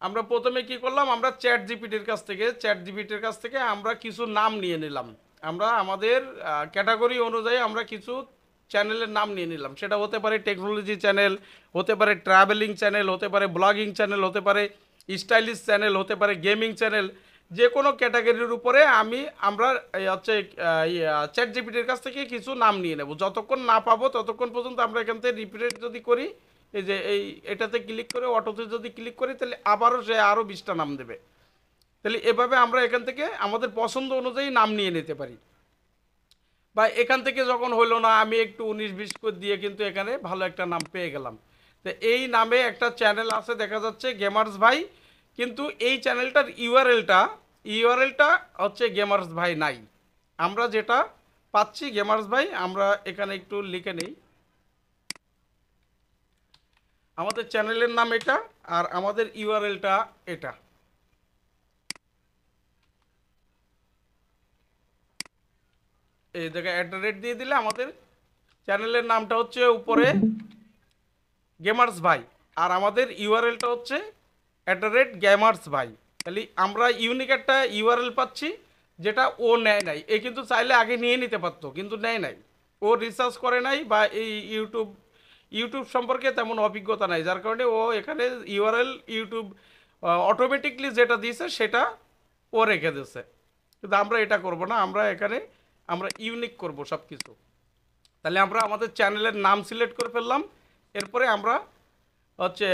আমরা প্রথমে কি করলাম, আমরা চ্যাট জিপিটির কাছ থেকে আমরা কিছু নাম নিয়ে নিলাম। আমরা আমাদের ক্যাটাগরি অনুযায়ী আমরা কিছু চ্যানেলের নাম নিয়ে নিলাম। সেটা হতে পারে টেকনোলজি চ্যানেল, হতে পারে ট্রাভেলিং চ্যানেল, হতে পারে ব্লগিং চ্যানেল, হতে পারে স্টাইলিশ চ্যানেল, হতে পারে গেমিং চ্যানেল। যে কোনো ক্যাটাগরির উপরে আমরা হচ্ছে চ্যাট জিপিটির কাছ থেকে কিছু নাম নিয়ে নেব। যতক্ষণ না পাবো ততক্ষণ পর্যন্ত আমরা এখান থেকে রিপিটেড যদি করি, এই যে এটাতে ক্লিক করে অটোতে যদি ক্লিক করি, তাহলে আবারও সে আরও 20টা নাম দেবে। তাহলে এভাবে আমরা এখান থেকে আমাদের পছন্দ অনুযায়ী নাম নিয়ে নিতে পারি। বা এখান থেকে যখন হইলো না, আমি একটু 19-20 করে দিয়ে কিন্তু এখানে ভালো একটা নাম পেয়ে গেলাম। তো এই নামে একটা চ্যানেল আছে দেখা যাচ্ছে গেমার্স ভাই, কিন্তু এই চ্যানেলটার ইউআরএলটা হচ্ছে গেমার্স ভাই নাই। আমরা যেটা পাচ্ছি গেমার্স ভাই, আমরা এখানে একটু লিখে নেই। আমাদের চ্যানেলের নাম এটা, আর আমাদের ইউআরএলটা এটা। এই জায়গায় @ দিয়ে দিলে আমাদের চ্যানেলের নামটা হচ্ছে উপরে গেমার্স ভাই, আর আমাদের ইউআরএলটা হচ্ছে @গেমার্স ভাই। তাহলে আমরা ইউনিক একটা ইউআরএল পাচ্ছি, যেটা ও নেয় নাই। এ কিন্তু চাইলে আগে নিয়ে নিতে পারতো, কিন্তু নেয় নাই। ও রিসার্চ করে নাই, বা এই ইউটিউব সম্পর্কে তেমন অভিজ্ঞতা নাই, যার কারণে ও এখানে ইউআরএল ইউটিউব অটোমেটিকলি যেটা দিয়েছে সেটা ও রেখে দিয়েছে। কিন্তু আমরা এটা করব না, আমরা এখানে আমরা ইউনিক করব সব কিছু। তাহলে আমরা আমাদের চ্যানেলের নাম সিলেক্ট করে ফেললাম। এরপরে আমরা হচ্ছে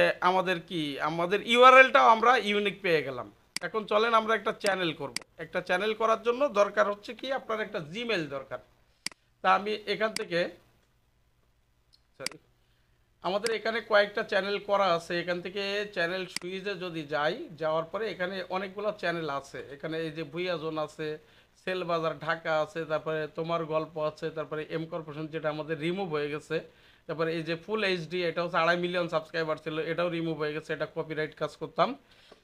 আমাদের ইউআরএলটাও আমরা ইউনিক পেয়ে গেলাম। এখন চলেন আমরা একটা চ্যানেল করব। একটা চ্যানেল করার জন্য দরকার হচ্ছে কি, আপনার একটা জিমেল দরকার। তা আমি এখান থেকে, সরি, আমাদের এখানে কয়েকটা চ্যানেল করা আছে। এখান থেকে চ্যানেল সুইচে যদি যাই, যাওয়ার পরে এখানে অনেকগুলো চ্যানেল আছে। এখানে এই যে ভুইয়া জোন আছে, সেল বাজার ঢাকা আছে, তারপরে তোমার গল্প আছে, তারপরে এম কর্পোরেশন যেটা আমাদের রিমুভ হয়ে গেছে, তারপরে এই যে ফুল এইচডি, এটা হচ্ছে 2.5 মিলিয়ন সাবস্ক্রাইবার ছিল, এটাও রিমুভ হয়ে গেছে, এটা কপিরাইট কাজ করতাম।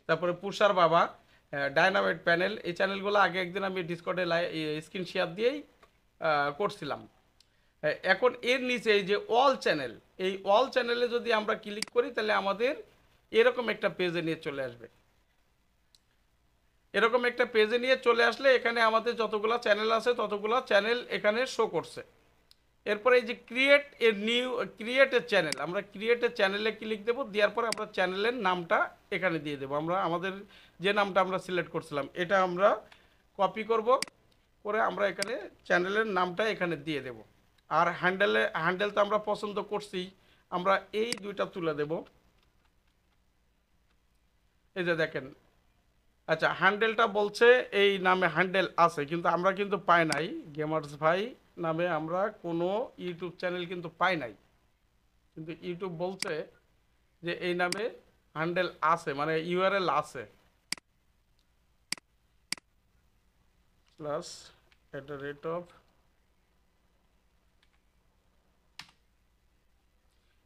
তারপরে পুষার বাবা, ডায়নামাইট প্যানেল, এই চ্যানেলগুলো আগে একদিন আমি ডিসকর্ডে স্ক্রিন শেয়ার দিয়েই করছিলাম। এখন এর নিচে এই যে অল চ্যানেল, এই অল চ্যানেলে যদি আমরা ক্লিক করি, তাহলে আমাদের এরকম একটা পেজে নিয়ে চলে আসবে। এরকম একটা পেজে নিয়ে চলে আসলে এখানে আমাদের যতগুলো চ্যানেল আছে ততগুলো চ্যানেল এখানে শো করছে। এরপরে এই যে ক্রিয়েট এ চ্যানেল, আমরা ক্রিয়েট এ চ্যানেলে ক্লিক দেবো। দেওয়ার পরে আমরা চ্যানেলের নামটা এখানে দিয়ে দেবো। আমরা আমাদের যে নামটা আমরা সিলেক্ট করছিলাম এটা আমরা কপি করব, করে আমরা এখানে চ্যানেলের নামটা এখানে দিয়ে দেব। আর হ্যান্ডেল তো আমরা পছন্দ করছি, আমরা এই দুইটা তুলে দেব। এই যে দেখেন, আচ্ছা, হ্যান্ডেলটা বলছে এই নামে হ্যান্ডেল আছে, কিন্তু আমরা কিন্তু পাই নাই। গেমার্স ভাই নামে আমরা কোনো ইউটিউব চ্যানেল কিন্তু পাই নাই, কিন্তু ইউটিউব বলছে যে এই নামে হ্যান্ডেল আছে, মানে ইউআরএল আছে, প্লাস @,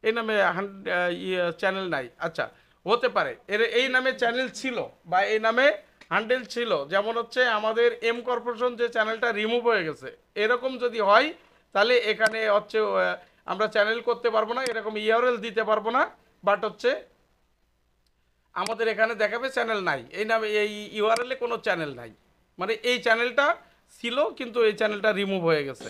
এই নামে চ্যানেল নাই। আচ্ছা, হতে পারে এই নামে চ্যানেল ছিল, বা এই নামে হ্যান্ডেল ছিল। যেমন হচ্ছে আমাদের এম কর্পোরেশন যে চ্যানেলটা রিমুভ হয়ে গেছে, এরকম যদি হয়, তাহলে এখানে হচ্ছে আমরা চ্যানেল করতে পারবো না, এরকম ইউআরএল দিতে পারবো না। বাট হচ্ছে আমাদের এখানে দেখাবে চ্যানেল নাই, এই নামে এই ইউআরএলে কোনো চ্যানেল নাই। মানে এই চ্যানেলটা ছিল, কিন্তু এই চ্যানেলটা রিমুভ হয়ে গেছে,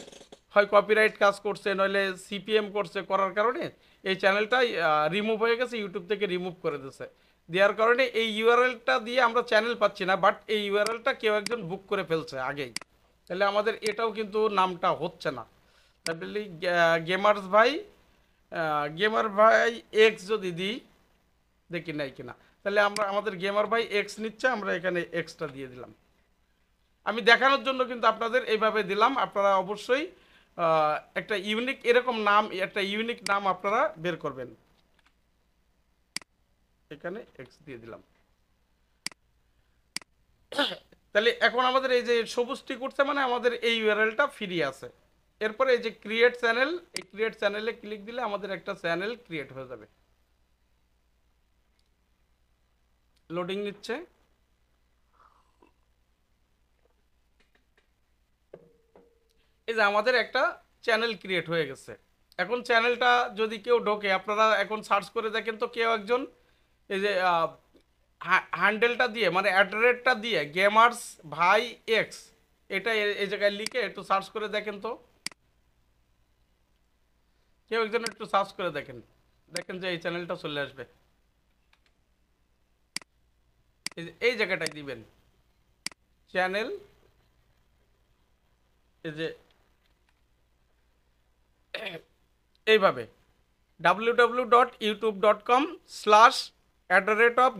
হয় কপিরাইট কাজ করছে, নইলে সিপিএম করছে, করার কারণে এই চ্যানেলটাই রিমুভ হয়ে গেছে, ইউটিউব থেকে রিমুভ করে দিয়েছে। দেওয়ার কারণে এই ইউআরএলটা দিয়ে আমরা চ্যানেল পাচ্ছি না, বাট এই ইউআরএলটা কেউ একজন বুক করে ফেলছে আগেই। তাহলে আমাদের এটাও কিন্তু নামটা হচ্ছে না। তাহলে গেমার্স ভাই, গেমার ভাই এক্স যদি দিই, দেখি নাই কিনা। তাহলে আমরা আমাদের গেমার ভাই এক্স নিচ্ছে, আমরা এখানে এক্সটা দিয়ে দিলাম। আমি দেখানোর জন্য কিন্তু আপনাদের এইভাবে দিলাম। আপনারা অবশ্যই একটা ইউনিক এরকম নাম, একটা ইউনিক নাম আপনারা বের করবেন। এখানে এক্স দিয়ে দিলাম। তাহলে এখন আমাদের এই যে সবুজটি করছে, মানে আমাদের এই ইউআরএলটা ফ্রি আছে। এরপরে এই যে ক্রিয়েট চ্যানেল, এই ক্রিয়েট চ্যানেলে ক্লিক দিলে আমাদের একটা চ্যানেল ক্রিয়েট হয়ে যাবে। লোডিং নিচ্ছে। এই যে আমাদের একটা চ্যানেল ক্রিয়েট হয়ে গেছে। এখন চ্যানেলটা যদি কেউ ঢোকে, আপনারা এখন সার্চ করে দেখেন তো, কেউ একজন এই যে হ্যান্ডেলটা দিয়ে মানে অ্যাড্রেসটা দিয়ে গেমার্স ভাই এক্স, এটা এই জায়গায় লিখে একটু সার্চ করে দেখেন তো, কেউ একজন একটু সার্চ করে দেখেন, দেখেন যে এই চ্যানেলটা চলে আসবে। এই জায়গাটায় দিবেন চ্যানেল, এই যে এইভাবে www.youtube.com/@of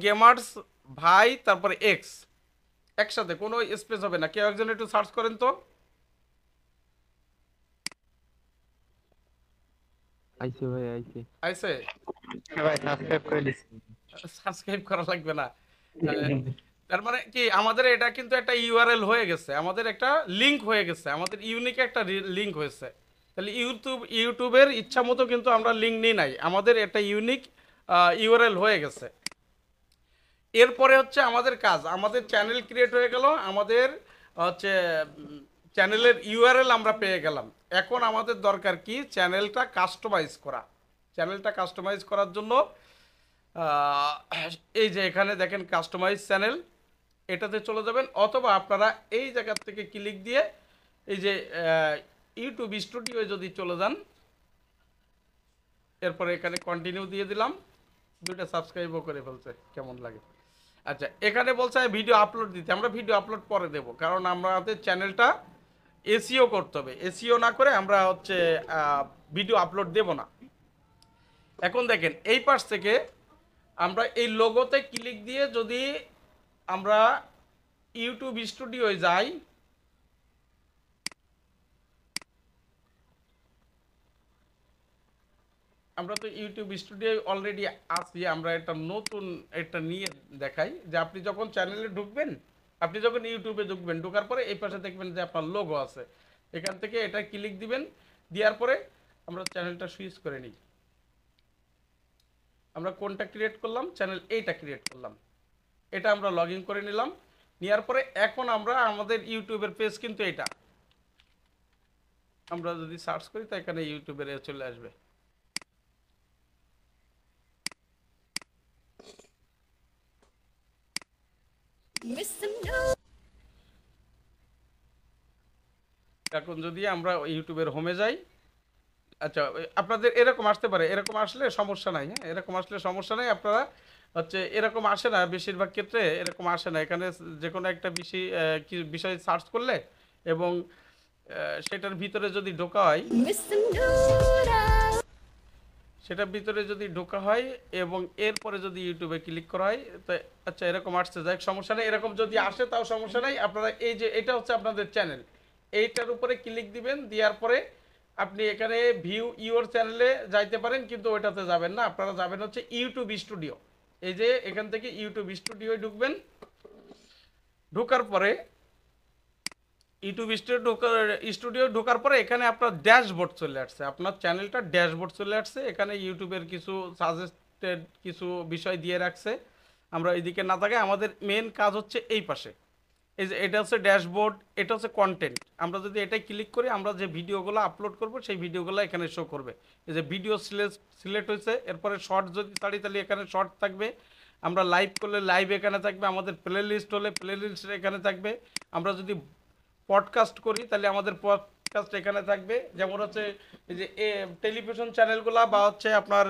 ভাই তারপরে এক্স, একসাথে কোনো স্পেস হবে না। কেউ একজন একটু সার্চ করেন তো। আইছে ভাই আইছে। আইছে? ভাই সাবস্ক্রাইব করে দিচ্ছি। সাবস্ক্রাইব করা লাগবে না। তার মানে কি আমাদের এটা কিন্তু একটা ইউআরএল হয়ে গেছে, আমাদের একটা লিংক হয়ে গেছে, আমাদের ইউনিক একটা লিংক হয়েছে। তাহলে ইউটিউবের ইচ্ছা মতো কিন্তু আমরা লিংক নিই নাই, আমাদের একটা ইউনিক ইউআরএল হয়ে গেছে। এরপরে হচ্ছে আমাদের কাজ, আমাদের চ্যানেল ক্রিয়েট হয়ে গেল, আমাদের হচ্ছে চ্যানেলের ইউআরএল আমরা পেয়ে গেলাম। এখন আমাদের দরকার কি, চ্যানেলটা কাস্টমাইজ করা। চ্যানেলটা কাস্টমাইজ করার জন্য আহ, এই যে এখানে দেখেন কাস্টমাইজ চ্যানেল, এটাতে চলে যাবেন, অথবা আপনারা এই জায়গা থেকে ক্লিক দিয়ে এই যে ইউটিউব স্টুডিও যদি চলে যান, এরপরে এখানে কন্টিনিউ দিয়ে দিলাম, দুইটা সাবস্ক্রাইবও করে ফেলছে, কেমন লাগে। আচ্ছা, এখানে বলছে ভিডিও আপলোড দিতে, আমরা ভিডিও আপলোড পরে দেব, কারণ আমাদের চ্যানেলটা এসইও করতে হবে, এসইও না করে আমরা হচ্ছে ভিডিও আপলোড দেব না। এখন দেখেন এই পাশ থেকে আমরা এই লোগোতে ক্লিক দিয়ে যদি আমরা ইউটিউব স্টুডিওয় যাই, আমরা তো ইউটিউব স্টুডিও অলরেডি আছি, আমরা একটা নতুন একটা নিয়ে দেখাই যে আপনি যখন চ্যানেলে ঢুকবেন, আপনি যখন ইউটিউবে ঢুকবেন, ঢোকার পরে এই পাশে দেখবেন যে আপনার লোগো আছে, এখান থেকে এটা ক্লিক দিবেন, দেওয়ার পরে আমরা চ্যানেলটা সুইচ করে নিই। আমরা কোনটা ক্রিয়েট করলাম, চ্যানেল এইটা ক্রিয়েট করলাম, এটা আমরা লগ ইন করে নিলাম। নেওয়ার পরে এখন আমরা আমাদের ইউটিউবের পেজ কিন্তু এটা, আমরা যদি সার্চ করি তো এখানে ইউটিউবের চলে আসবে। এখন যদি আমরা ইউটিউবের হোমে যাই, আচ্ছা আপনাদের এরকম আসতে পারে, এরকম আসলে সমস্যা নাই, হ্যাঁ এরকম আসলে সমস্যা নাই, আপনারা হচ্ছে এরকম আসে না, বেশিরভাগ ক্ষেত্রে এরকম আসে না। এখানে যে কোনো একটা বিষয় সার্চ করলে এবং সেটার ভিতরে যদি ঢোকা হয়, সেটার ভিতরে যদি ঢোকা হয় এবং এরপরে যদি ইউটিউবে ক্লিক করা হয়, তো আচ্ছা এরকম আসছে, যাই সমস্যা নেই, এরকম যদি আসে তাও সমস্যা নেই। আপনারা এই যে এটা হচ্ছে আপনাদের চ্যানেল, এইটার উপরে ক্লিক দিবেন, দেওয়ার পরে আপনি এখানে ভিউ ইউর চ্যানেলে যাইতে পারেন, কিন্তু ওইটাতে যাবেন না, আপনারা যাবেন হচ্ছে ইউটিউব স্টুডিও। এই যে এখান থেকে ইউটিউব স্টুডিও ঢুকবেন, ঢোকার পরে ইউটিউব স্টুডিও ঢোকার পরে এখানে আপনার ড্যাশবোর্ড চলে আসছে, আপনার চ্যানেলটা ড্যাশবোর্ড চলে আসছে। এখানে ইউটিউবের কিছু সাজেস্টেড কিছু বিষয় দিয়ে রাখছে, আমরা এইদিকে না থাকে, আমাদের মেন কাজ হচ্ছে এই পাশে, এই যে এটা হচ্ছে ড্যাশবোর্ড, এটা হচ্ছে কন্টেন্ট। আমরা যদি এটাই ক্লিক করি, আমরা যে ভিডিওগুলো আপলোড করব সেই ভিডিওগুলো এখানে শো করবে। এই যে ভিডিও সিলেক্ট হয়েছে, এরপরে শর্ট যদি ছাড়ি তাহলে এখানে শর্ট থাকবে, আমরা লাইভ করলে লাইভ এখানে থাকবে, আমাদের প্লে লিস্ট হলে প্লে লিস্ট এখানে থাকবে, আমরা যদি পডকাস্ট করি তাহলে আমাদের পডকাস্ট এখানে থাকবে। যেমন হচ্ছে এই যে টেলিভিশন চ্যানেলগুলা বা হচ্ছে আপনার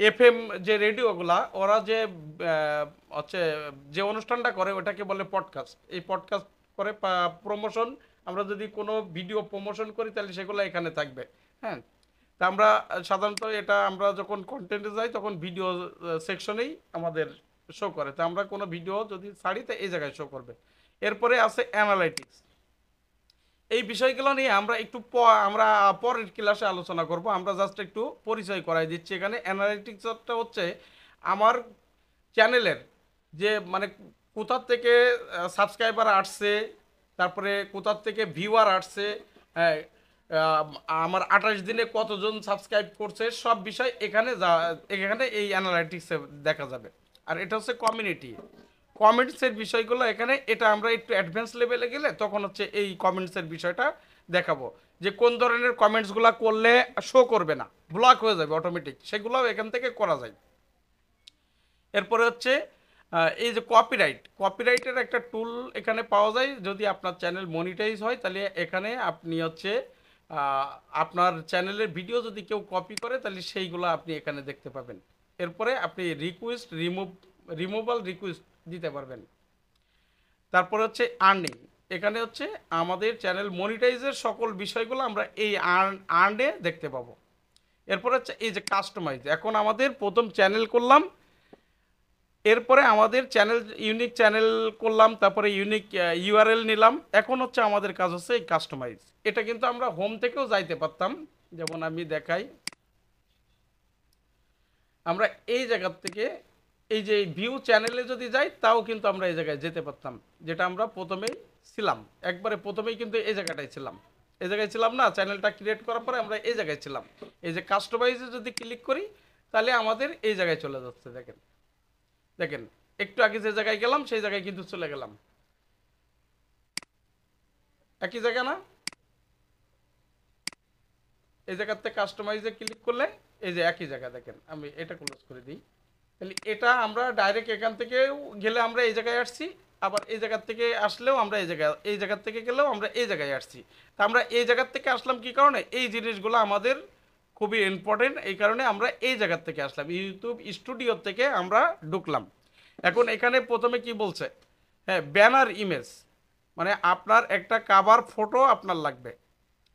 এফএম যে রেডিওগুলা, ওরা যে হচ্ছে যে অনুষ্ঠানটা করে ওটাকে বলে পডকাস্ট। এই পডকাস্ট করে প্রমোশন, আমরা যদি কোনো ভিডিও প্রমোশন করি তাহলে সেগুলো এখানে থাকবে। হ্যাঁ, তা আমরা সাধারণত এটা আমরা যখন কন্টেন্টে যাই তখন ভিডিও সেকশনেই আমাদের শো করে, তা আমরা কোনো ভিডিও যদি ছাড়ি তো এই জায়গায় শো করবে। এরপরে আছে অ্যানালাইটিক্স, এই বিষয়গুলো নিয়ে আমরা একটু আমরা পরের ক্লাসে আলোচনা করব, আমরা জাস্ট একটু পরিচয় করাই দিচ্ছি। এখানে অ্যানালিটিক্সটা হচ্ছে আমার চ্যানেলের যে মানে কোথার থেকে সাবস্ক্রাইবার আসছে, তারপরে কোথার থেকে ভিউয়ার আসছে, হ্যাঁ, আমার 28 দিনে কতজন সাবস্ক্রাইব করছে, সব বিষয় এখানে এখানে এই অ্যানালাইটিক্সে দেখা যাবে। আর এটা হচ্ছে কমিউনিটি, কমেন্টসের বিষয়গুলো এখানে, এটা আমরা একটু অ্যাডভান্স লেভেলে গেলে তখন হচ্ছে এই কমেন্টসের বিষয়টা দেখাবো, যে কোন ধরনের কমেন্টসগুলো করলে শো করবে না, ব্লক হয়ে যাবে অটোমেটিক, সেগুলোও এখান থেকে করা যায়। এরপরে হচ্ছে এই যে কপিরাইটের একটা টুল এখানে পাওয়া যায়। যদি আপনার চ্যানেল মনিটাইজ হয় তাহলে এখানে আপনি হচ্ছে আপনার চ্যানেলের ভিডিও যদি কেউ কপি করে তাহলে সেইগুলো আপনি এখানে দেখতে পাবেন। এরপরে আপনি রিমুভাল রিকোয়েস্ট দিতে পারবেন। তারপরে হচ্ছে আর্নিং। এখানে হচ্ছে আমাদের চ্যানেল মনিটাইজের সকল বিষয়গুলো আমরা এই আর্নে দেখতে পাবো। এরপরে হচ্ছে এই যে কাস্টমাইজ। এখন আমাদের প্রথম চ্যানেল করলাম, এরপরে আমাদের ইউনিক চ্যানেল করলাম, তারপরে ইউনিক ইউআরএল নিলাম। এখন হচ্ছে আমাদের কাজ হচ্ছে এই কাস্টমাইজ। এটা কিন্তু আমরা হোম থেকেও যাইতে পারতাম। যেমন আমি দেখাই, আমরা এই জায়গার থেকে এই যে ভিউ চ্যানেলে যদি যাই তাও কিন্তু আমরা এই জায়গায় যেতে পারতাম, যেটা আমরা প্রথমেই ছিলাম। একবারে প্রথমেই কিন্তু এই জায়গাটায় ছিলাম, এই জায়গায় ছিলাম না, চ্যানেলটা ক্রিয়েট করার পরে আমরা এই জায়গায় ছিলাম। এই যে কাস্টমাইজে যদি ক্লিক করি তাহলে আমাদের এই জায়গায় চলে যাচ্ছে। দেখেন দেখেন একটু আগে যে জায়গায় গেলাম সেই জায়গায় কিন্তু চলে গেলাম। একই জায়গা না? এই জায়গাতে কাস্টমাইজে ক্লিক করলে এই যে একই জায়গা। দেখেন আমি এটা ক্লোজ করে দিই। তাহলে এটা আমরা ডাইরেক্ট এখান থেকে গেলে আমরা এই জায়গায় আসছি, আবার এই জায়গার থেকে আসলেও আমরা এই জায়গার থেকে গেলেও আমরা এই জায়গায় আসছি। তা আমরা এই জায়গার থেকে আসলাম কি কারণে? এই জিনিসগুলো আমাদের খুবই ইম্পর্টেন্ট, এই কারণে আমরা এই জায়গার থেকে আসলাম, ইউটিউব স্টুডিও থেকে আমরা ঢুকলাম। এখন এখানে প্রথমে কি বলছে? হ্যাঁ, ব্যানার ইমেজ, মানে আপনার একটা কাভার ফটো আপনার লাগবে।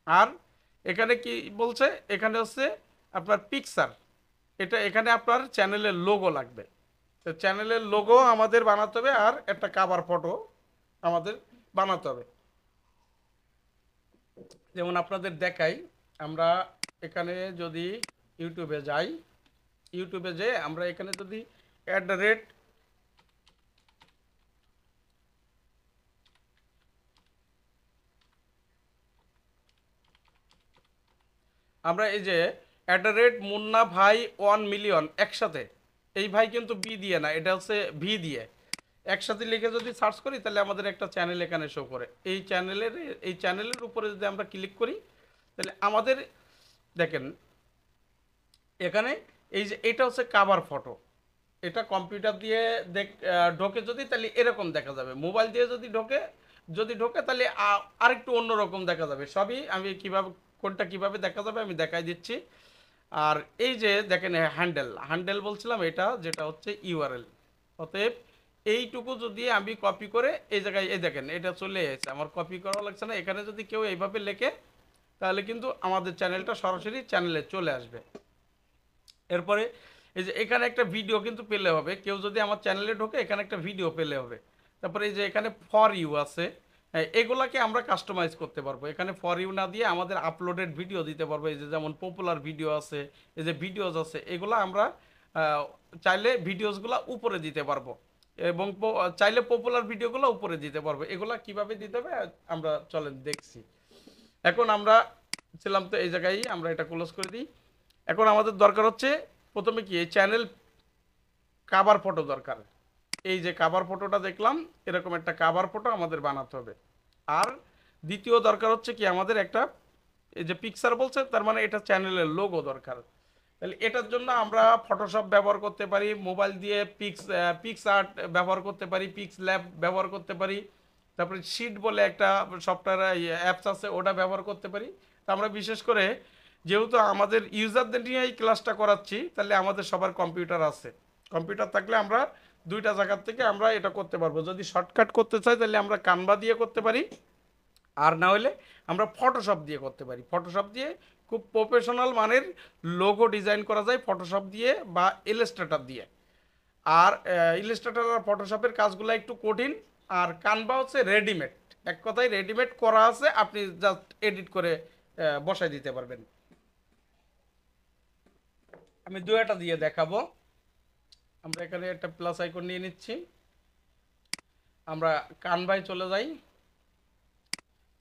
আর এখানে কি বলছে? এখানে হচ্ছে আপনার পিকচার, এটা এখানে আপনার চ্যানেলের লোগো লাগবে। তো চ্যানেলের লোগো আমাদের বানাতে হবে, আর একটা কাভার ফটো আমাদের বানাতে হবে। যেমন আপনাদের দেখাই, আমরা এখানে যদি ইউটিউবে যাই, ইউটিউবে যেয়ে আমরা এখানে যদি @ আমরা এই যে মুন্না ভাই 1 মিলিয়ন একসাথে, এই ভাই কিন্তু বি দিয়ে না, এটা হচ্ছে ভি দিয়ে একসাথে লিখে যদি সার্চ করি তাহলে আমাদের একটা চ্যানেল এখানে শো করে। এই চ্যানেলের উপরে যদি আমরা ক্লিক করি তাহলে আমাদের দেখেন এখানে এই যে এটা হচ্ছে কাভার ফটো। এটা কম্পিউটার দিয়ে ঢোকে যদি তাহলে এরকম দেখা যাবে, মোবাইল দিয়ে যদি ঢোকে তাহলে আরেকটু অন্যরকম দেখা যাবে। সবই আমি কোনটা কিভাবে দেখা যাবে আমি দেখাই দিচ্ছি। আর এই যে দেখেন হ্যান্ডেল বলছিলাম, এটা যেটা হচ্ছে ইউআরএল। অতএব এইটুকু যদি আমি কপি করে এই জায়গায়, এই দেখেন এটা চলে এসেছে, আমার কপি করা লাগছে না। এখানে যদি কেউ এইভাবে লেখে তাহলে কিন্তু আমাদের চ্যানেলটা সরাসরি চ্যানেলে চলে আসবে। এরপরে এই যে এখানে একটা ভিডিও কিন্তু পেলে হবে, কেউ যদি আমার চ্যানেলে ঢোকে এখানে একটা ভিডিও পেলে হবে। তারপরে এই যে এখানে ফর ইউ আছে, হ্যাঁ, এগুলাকে আমরা কাস্টমাইজ করতে পারবো। এখানে ফর ইউ না দিয়ে আমাদের আপলোডেড ভিডিও দিতে পারবো। এই যে যেমন পপুলার ভিডিও আছে, এই যে ভিডিওস আছে, এগুলো আমরা চাইলে ভিডিওসগুলো উপরে দিতে পারবো, এবং চাইলে পপুলার ভিডিওগুলো উপরে দিতে পারবো। এগুলা কিভাবে দিতে হবে আমরা চলেন দেখছি। এখন আমরা ছিলাম তো এই জায়গায়, আমরা এটা ক্লোজ করে দিই। এখন আমাদের দরকার হচ্ছে প্রথমে কি, এই চ্যানেল কাভার ফটো দরকার। এই যে কাভার ফটোটা দেখলাম, এরকম একটা কাভার ফটো আমাদের বানাতে হবে। আর দ্বিতীয় দরকার হচ্ছে কি, আমাদের একটা এই যে পিকচার বলছে, তার মানে এটা চ্যানেলের লোগো দরকার। তাহলে এটার জন্য আমরা ফটোশপ ব্যবহার করতে পারি, মোবাইল দিয়ে পিক্স আর্ট ব্যবহার করতে পারি, পিক্স ল্যাব ব্যবহার করতে পারি, তারপরে শিট বলে একটা সফটওয়্যার অ্যাপস আছে, ওটা ব্যবহার করতে পারি। তো আমরা বিশেষ করে যেহেতু আমাদের ইউজারদের নিয়ে এই ক্লাসটা করাচ্ছি, তাহলে আমাদের সবার কম্পিউটার আছে। কম্পিউটার থাকলে আমরা দুইটা জায়গার থেকে আমরা এটা করতে পারবো। যদি শর্টকাট করতে চাই তাহলে আমরা কানভা দিয়ে করতে পারি, আর না হলে আমরা ফটোশপ দিয়ে করতে পারি। ফটোশপ দিয়ে খুব প্রফেশনাল মানের লোগো ডিজাইন করা যায় ফটোশপ দিয়ে বা ইলাস্ট্রেটর দিয়ে। আর ইলাস্ট্রেটর আর ফটোশপের কাজগুলো একটু কঠিন, আর কানভা হচ্ছে রেডিমেড, এক কথায় রেডিমেড করা আছে, আপনি জাস্ট এডিট করে বসাই দিতে পারবেন। আমি দুইটা দিয়ে দেখাবো। আমরা এখানে একটা প্লাস আইকন নিয়ে নিচ্ছি, আমরা কানভায় চলে যাই।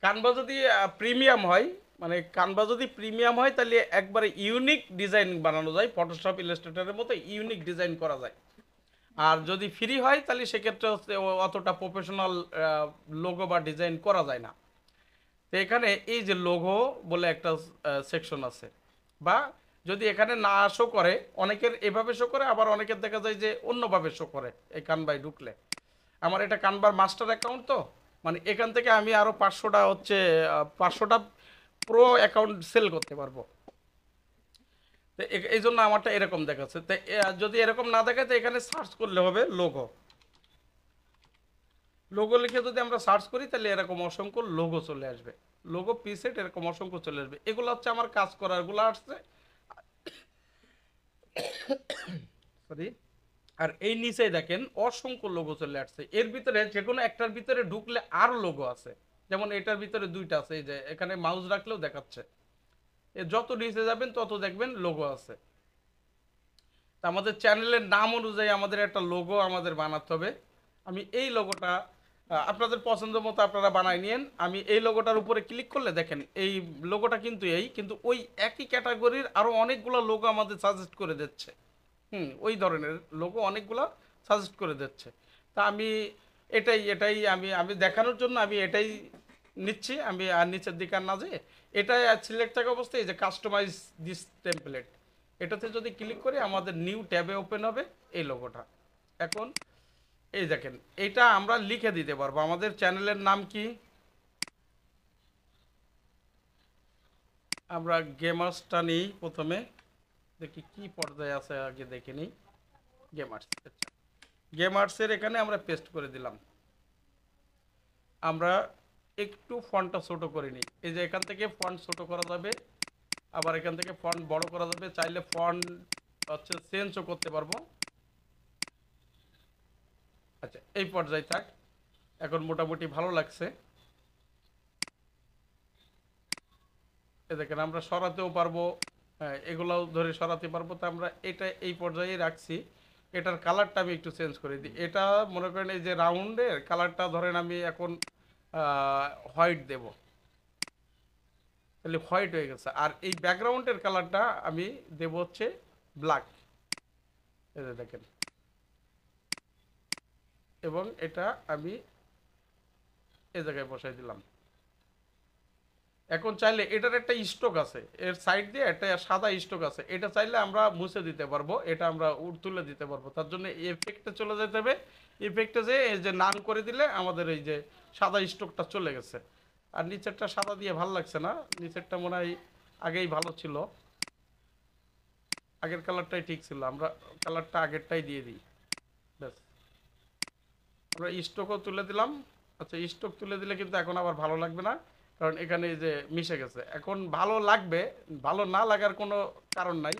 কানভা যদি প্রিমিয়াম হয়, মানে কানভা যদি প্রিমিয়াম হয় তাহলে একবারে ইউনিক ডিজাইন বানানো যায়, ফটোশপ ইলাস্ট্রেটরের মতো ইউনিক ডিজাইন করা যায়। আর যদি ফ্রি হয় তাহলে সেক্ষেত্রে হচ্ছে অতটা প্রফেশনাল লোগো বা ডিজাইন করা যায় না। তো এখানে এই যে লোগো বলে একটা সেকশন আছে, বা এখানে এই যে লোগো বলে একটা সেকশন আছে, বা এই যে লোগো বলে একটা সেকশন আছে, বা এই যে লোগো বলে একটা সেকশন আছে, যদি এখানে না শো করে, অনেকের এভাবে শো করে, আবার অনেকের দেখা যায় যে অন্যভাবে শো করে এই কানভায় ঢুকলে। আমার এটা কানভার মাস্টার অ্যাকাউন্ট, তো মানে এখান থেকে আমি আরও 500টা হচ্ছে 500টা প্রো অ্যাকাউন্ট সেল করতে পারবো। তো এই জন্য আমারটা এরকম দেখাচ্ছে। তো যদি এরকম না দেখে তো এখানে সার্চ করলে হবে লোগো। লোগো লিখে যদি আমরা সার্চ করি তাহলে এরকম অসংখ্য লোগো চলে আসবে, লোগো প্রিসেট এরকম অসংখ্য চলে আসবে। এগুলো হচ্ছে আমার কাজ করারগুলো আসছে, সরি। আর এই নিচে দেখেন অসংখ্য লোগো চলে আসছে। এর ভিতরে যে কোনো একটার ভিতরে ঢুকলে আরও লোগো আছে, যেমন এটার ভিতরে 2টা আছে, এই যে এখানে মাউস রাখলেও দেখাচ্ছে। এ যত নিচে যাবেন তত দেখবেন লোগো আছে। তা আমাদের চ্যানেলের নাম অনুযায়ী আমাদের একটা লোগো আমাদের বানাতে হবে। আমি এই লোগোটা আপনাদের পছন্দ মতো আপনারা বানাই নিন। আমি এই লোগোটার উপরে ক্লিক করলে দেখেন এই লোগোটা কিন্তু কিন্তু ওই একই ক্যাটাগরির আরও অনেকগুলো লোগো আমাদের সাজেস্ট করে দিচ্ছে। ওই ধরনের লোগো অনেকগুলো সাজেস্ট করে দিচ্ছে। তা আমি এটাই আমি আমি দেখানোর জন্য আমি এটাই নিচ্ছি। আমি আর নিচের দিকে আর না যেয়ে এটাই সিলেক্ট থাকা অবস্থায় এই যে কাস্টমাইজ দিস টেমপ্লেট, এটাতে যদি ক্লিক করি আমাদের নিউ ট্যাবে ওপেন হবে এই লোগোটা। এখন এই দেখেন এটা আমরা লিখে দিতে পারবো। আমাদের চ্যানেলের নাম কি, আমরা গেমার্সটা নিই প্রথমে, দেখি কি পর্যায়ে আছে আগে দেখে নিই। গেমার্স, আচ্ছা, গেমার্সের এখানে আমরা পেস্ট করে দিলাম। আমরা একটু ফন্টটা ছোট করে নিই। এই যে এখান থেকে ফন্ট ছোট করা যাবে, আবার এখান থেকে ফন্ট বড় করা যাবে, চাইলে ফন্ট হচ্ছে চেঞ্জও করতে পারবো। আচ্ছা এই পর্যায়ে থাক, এখন মোটামুটি ভালো লাগছে। এ দেখেন আমরা সরাতেও পারবো, হ্যাঁ এগুলাও ধরে সরাতে পারবো। তো আমরা এটা এই পর্যায়ে রাখছি। এটার কালারটা আমি একটু চেঞ্জ করে দিই। এটা মনে করেন এই যে রাউন্ডের কালারটা ধরেন আমি এখন হোয়াইট দেব, তাহলে হোয়াইট হয়ে গেছে। আর এই ব্যাকগ্রাউন্ডের কালারটা আমি দেব হচ্ছে ব্ল্যাক, এই যে দেখেন। এবং এটা আমি এই জায়গায় বসাই দিলাম। এখন চাইলে এটার একটা স্টক আছে, এর সাইড দিয়ে একটা সাদা স্টক আছে, এটা চাইলে আমরা মুছে দিতে পারবো, এটা আমরা তুলে দিতে পারবো। তার জন্য এফেক্টে চলে যেতে হবে। এফেক্টে যে এই যে নান করে দিলে আমাদের এই যে সাদা স্টকটা চলে গেছে। আর নিচেরটা সাদা দিয়ে ভালো লাগছে না, নিচেরটা মনে হয় আগেই ভালো ছিল, আগের কালারটাই ঠিক ছিল, আমরা কালারটা আগেরটাই দিয়ে দিই। ব্যাস, আমরা স্টকও তুলে দিলাম। আচ্ছা স্টক তুলে দিলে কিন্তু এখন আবার ভালো লাগবে না, কারণ এখানে এই যে মিশে গেছে। এখন ভালো লাগবে, ভালো না লাগার কোনো কারণ নাই।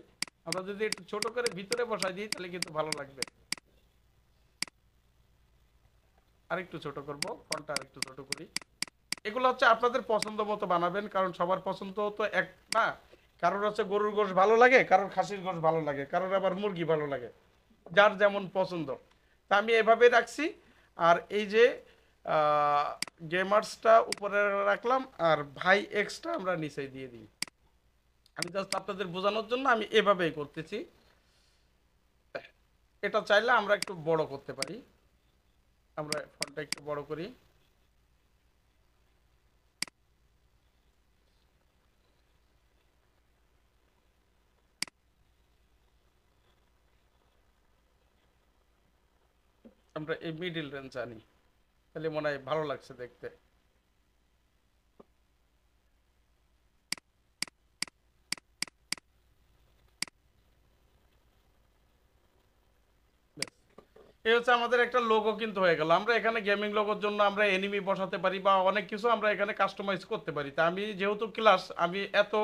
আমরা যদি একটু ছোট করে ভিতরে বসাই দিই তাহলে কিন্তু ভালো লাগবে। আরেকটু ছোট করব, ফন্টটা আরেকটু ছোট করি। এগুলো হচ্ছে আপনাদের পছন্দ মতো বানাবেন, কারণ সবার পছন্দ তো এক না। কারোর হচ্ছে গরুর গোশত ভালো লাগে, কারোর খাসির গোশত ভালো লাগে, কারোর আবার মুরগি ভালো লাগে, যার যেমন পছন্দ। তা আমি এভাবে রাখছি। আর এই যে গেমার্সটা উপরে রাখলাম, আর ভাই এক্সটা আমরা নিচে দিয়ে দিই। আমি জাস্ট আপনাদের বোঝানোর জন্য আমি এভাবেই করতেছি। এটা চাইলে আমরা একটু বড় করতে পারি, আমরা ফন্টটা একটু বড় করি। আমরা এই মিডিল রেঞ্জ আনি, তাহলে মনে হয় ভালো লাগছে দেখতে। এই হচ্ছে আমাদের একটা লোগো কিন্তু হয়ে গেল। আমরা এখানে গেমিং লোগোর জন্য আমরা এনিমি বসাতে পারি বা অনেক কিছু আমরা এখানে কাস্টমাইজ করতে পারি। তা আমি যেহেতু ক্লাস, আমি এত